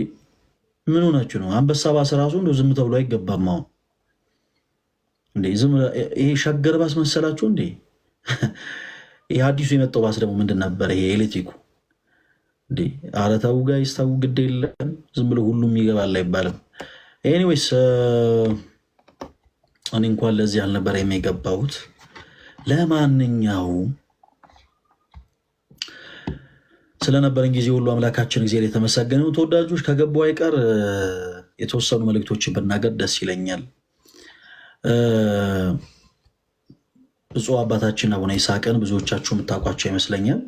ምን ሆናችሁ ነው? አንበሳ ባስ ራሱ እንደው ዝም ተብሎ አይገባም። አሁን እንዴ ይሄ ሸገር ባስ መሰላችሁ እንዴ? ይሄ አዲሱ የመጣው ባስ ደግሞ ምንድን ነበር? ይሄ ኤሌክትሪኩ እንዴ? ኧረ ተው ጋይስ ተው፣ ግድ የለም ዝም ብሎ ሁሉም ይገባል አይባልም። ኤኒዌይስ እኔ እንኳን ለዚህ አልነበረ የሚገባሁት። ለማንኛውም ስለነበረን ጊዜ ሁሉ አምላካችን እግዚአብሔር የተመሰገነው። ተወዳጆች ከገባው አይቀር የተወሰኑ መልእክቶችን ብናገር ደስ ይለኛል። ብፁዕ አባታችን አቡነ ይስሐቅን ብዙዎቻችሁ የምታውቋቸው ይመስለኛል።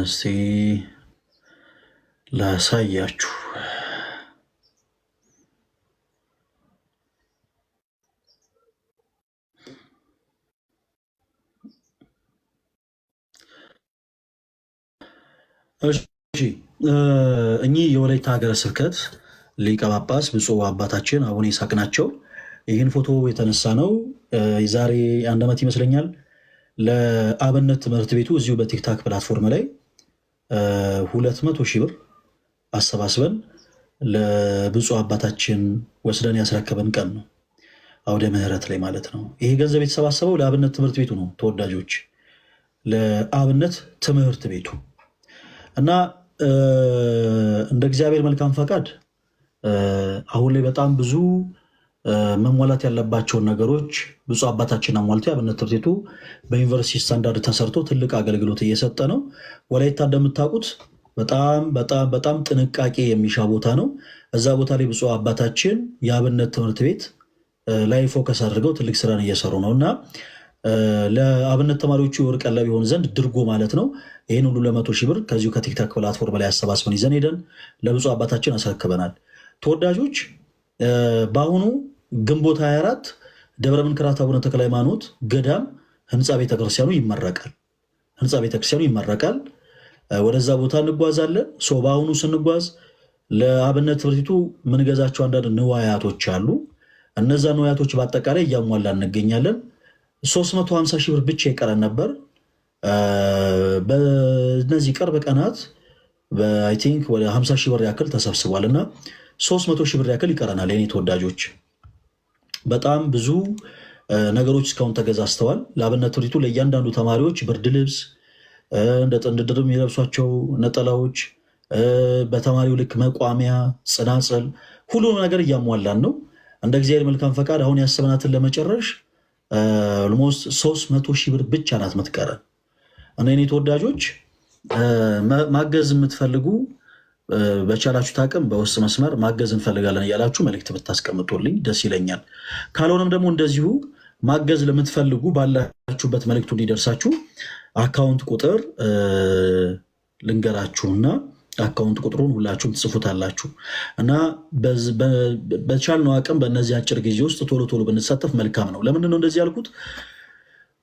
እስቲ ላሳያችሁ። እኚህ የወላይታ ሀገረ ስብከት ሊቀ ጳጳስ ብፁዕ አባታችን አቡነ ይስሐቅ ናቸው። ይህን ፎቶ የተነሳ ነው የዛሬ 1 ዓመት ይመስለኛል። ለአብነት ትምህርት ቤቱ እዚሁ በቲክታክ ፕላትፎርም ላይ 200,000 ብር አሰባስበን ለብፁዕ አባታችን ወስደን ያስረከበን ቀን ነው። አውደ ምሕረት ላይ ማለት ነው። ይሄ ገንዘብ የተሰባሰበው ለአብነት ትምህርት ቤቱ ነው። ተወዳጆች ለአብነት ትምህርት ቤቱ እና እንደ እግዚአብሔር መልካም ፈቃድ አሁን ላይ በጣም ብዙ መሟላት ያለባቸውን ነገሮች ብፁዕ አባታችን አሟልቶ የአብነት ትምህርት ቤቱ በዩኒቨርሲቲ ስታንዳርድ ተሰርቶ ትልቅ አገልግሎት እየሰጠ ነው። ወላይታ እንደምታውቁት በጣም በጣም በጣም ጥንቃቄ የሚሻ ቦታ ነው። እዛ ቦታ ላይ ብፁዕ አባታችን የአብነት ትምህርት ቤት ላይ ፎከስ አድርገው ትልቅ ስራን እየሰሩ ነው እና ለአብነት ተማሪዎቹ የወር ቀለብ ይሆን ዘንድ ድርጎ ማለት ነው። ይህን ሁሉ ለ100,000 ብር ከዚሁ ከቲክታክ ፕላትፎርም ላይ አሰባስበን ይዘን ሄደን ለብፁዕ አባታችን አስረክበናል። ተወዳጆች በአሁኑ ግንቦት 24 ደብረ መንክራት አቡነ ተክለ ሃይማኖት ገዳም ህንፃ ቤተክርስቲያኑ ይመረቃል። ህንፃ ቤተክርስቲያኑ ይመረቃል። ወደዛ ቦታ እንጓዛለን። በአሁኑ ስንጓዝ ለአብነት ትምህርት ቤቱ ምንገዛቸው አንዳንድ ንዋያቶች አሉ። እነዛ ንዋያቶች በአጠቃላይ እያሟላ እንገኛለን። 350,000 ብር ብቻ ይቀረን ነበር። በእነዚህ ቅርብ ቀናት አይ ቲንክ ወደ 50,000 ብር ያክል ተሰብስቧል እና 300,000 ብር ያክል ይቀረናል። የኔ ተወዳጆች በጣም ብዙ ነገሮች እስካሁን ተገዛዝተዋል። ለአብነት ትምህርት ቤቱ ለእያንዳንዱ ተማሪዎች ብርድ ልብስ፣ እንደ ጥንድ ድርብ የሚለብሷቸው ነጠላዎች፣ በተማሪው ልክ መቋሚያ፣ ጽናጽል፣ ሁሉም ነገር እያሟላን ነው። እንደ እግዚአብሔር መልካም ፈቃድ አሁን ያሰብናትን ለመጨረሽ ኦልሞስት 300,000 ብር ብቻ ናት የምትቀረን እና የኔ ተወዳጆች ማገዝ የምትፈልጉ በቻላችሁት አቅም በውስጥ መስመር ማገዝ እንፈልጋለን እያላችሁ መልእክት ብታስቀምጡልኝ ደስ ይለኛል። ካልሆነም ደግሞ እንደዚሁ ማገዝ ለምትፈልጉ ባላችሁበት መልእክቱ እንዲደርሳችሁ አካውንት ቁጥር ልንገራችሁና አካውንት ቁጥሩን ሁላችሁም ትጽፉታላችሁ እና በቻልነው አቅም በእነዚህ አጭር ጊዜ ውስጥ ቶሎ ቶሎ ብንሳተፍ መልካም ነው። ለምንድን ነው እንደዚህ ያልኩት?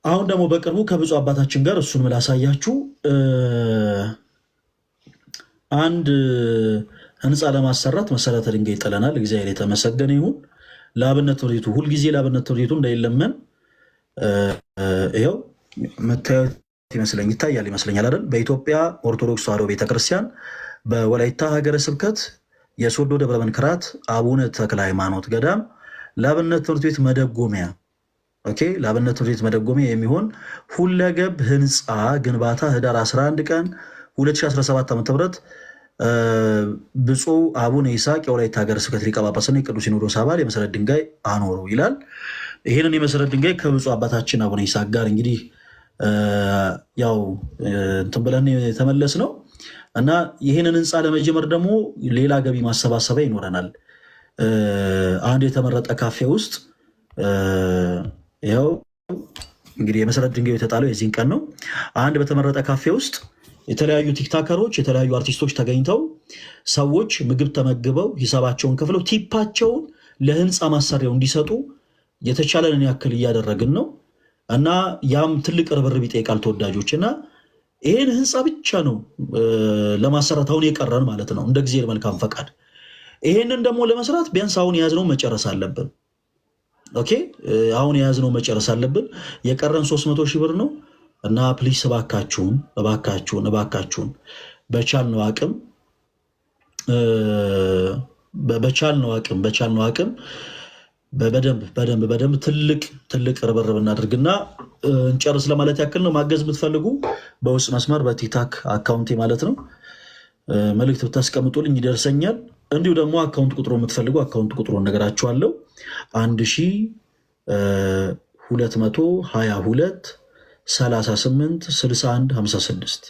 አሁን ደግሞ በቅርቡ ከብፁዕ አባታችን ጋር እሱን ምላሳያችሁ አንድ ህንፃ ለማሰራት መሰረተ ድንጋይ ጥለናል። እግዚአብሔር የተመሰገነ ይሁን። ለአብነት ትምህርት ቤቱ ሁልጊዜ ለአብነት ትምህርት ቤቱ እንዳይለመን ይኸው መታየት ይታያል ይመስለኛል አይደል? በኢትዮጵያ ኦርቶዶክስ ተዋሕዶ ቤተክርስቲያን በወላይታ ሀገረ ስብከት የሶዶ ደብረ መንክራት አቡነ ተክለ ሃይማኖት ገዳም ለአብነት ትምህርት ቤት መደጎሚያ ለአብነት ትምህርት ቤት መደጎሚያ የሚሆን ሁለገብ ህንፃ ግንባታ ህዳር 11 ቀን 2017 ዓ.ም ብፁዕ አቡነ ይስሐቅ የወላይታ ሀገረ ስብከት ሊቀ ጳጳስና የቅዱስ ሲኖዶስ አባል የመሰረት ድንጋይ አኖሩ ይላል። ይህንን የመሰረት ድንጋይ ከብፁዕ አባታችን አቡነ ይስሐቅ ጋር እንግዲህ ያው እንትን ብለን የተመለስ ነው እና ይህንን ህንፃ ለመጀመር ደግሞ ሌላ ገቢ ማሰባሰቢያ ይኖረናል። አንድ የተመረጠ ካፌ ውስጥ ይኸው እንግዲህ የመሰረት ድንጋዩ የተጣለው የዚህን ቀን ነው። አንድ በተመረጠ ካፌ ውስጥ የተለያዩ ቲክታከሮች፣ የተለያዩ አርቲስቶች ተገኝተው ሰዎች ምግብ ተመግበው ሂሳባቸውን ከፍለው ቲፓቸውን ለህንፃ ማሰሪያው እንዲሰጡ የተቻለንን ያክል እያደረግን ነው እና ያም ትልቅ ርብርብ ይጠይቃል ተወዳጆች። እና ይህን ህንፃ ብቻ ነው ለማሰራት አሁን የቀረን ማለት ነው እንደ እግዚአብሔር መልካም ፈቃድ። ይሄንን ደግሞ ለመስራት ቢያንስ አሁን የያዝነው መጨረስ አለብን። ኦኬ አሁን የያዝነው መጨረስ አለብን። የቀረን 300 ሺህ ብር ነው እና ፕሊስ እባካችሁን በቻልነው አቅም በደንብ ትልቅ ርብርብ እናድርግና እንጨርስ ለማለት ያክል ነው። ማገዝ የምትፈልጉ በውስጥ መስመር በቲክታክ አካውንቴ ማለት ነው መልእክት ብታስቀምጡልኝ ይደርሰኛል። እንዲሁ ደግሞ አካውንት ቁጥሩ የምትፈልጉ አካውንት ቁጥሩን ነገራችኋለሁ። 1222 38 61 56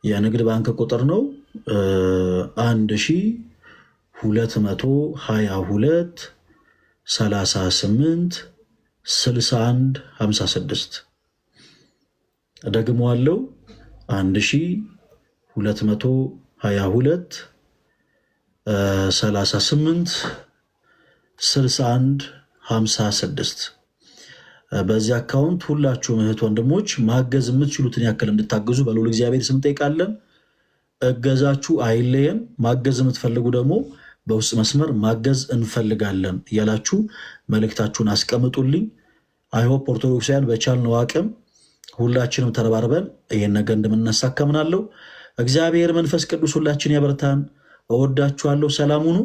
የንግድ ባንክ ቁጥር ነው። 1222 38 61 56 ደግሞአለው 1222 38 61 56 በዚህ አካውንት ሁላችሁም እህት ወንድሞች ማገዝ የምትችሉትን ያክል እንድታገዙ በልዑል እግዚአብሔር ስም ጠይቃለን። እገዛችሁ አይለየን። ማገዝ የምትፈልጉ ደግሞ በውስጥ መስመር ማገዝ እንፈልጋለን እያላችሁ መልእክታችሁን አስቀምጡልኝ። አይሆፕ ኦርቶዶክሳውያን በቻልነው አቅም ሁላችንም ተረባርበን ይህን ነገር እንደምናሳካ አምናለሁ። እግዚአብሔር መንፈስ ቅዱስ ሁላችን ያበርታን። እወዳችኋለሁ። ሰላም ሁኑ።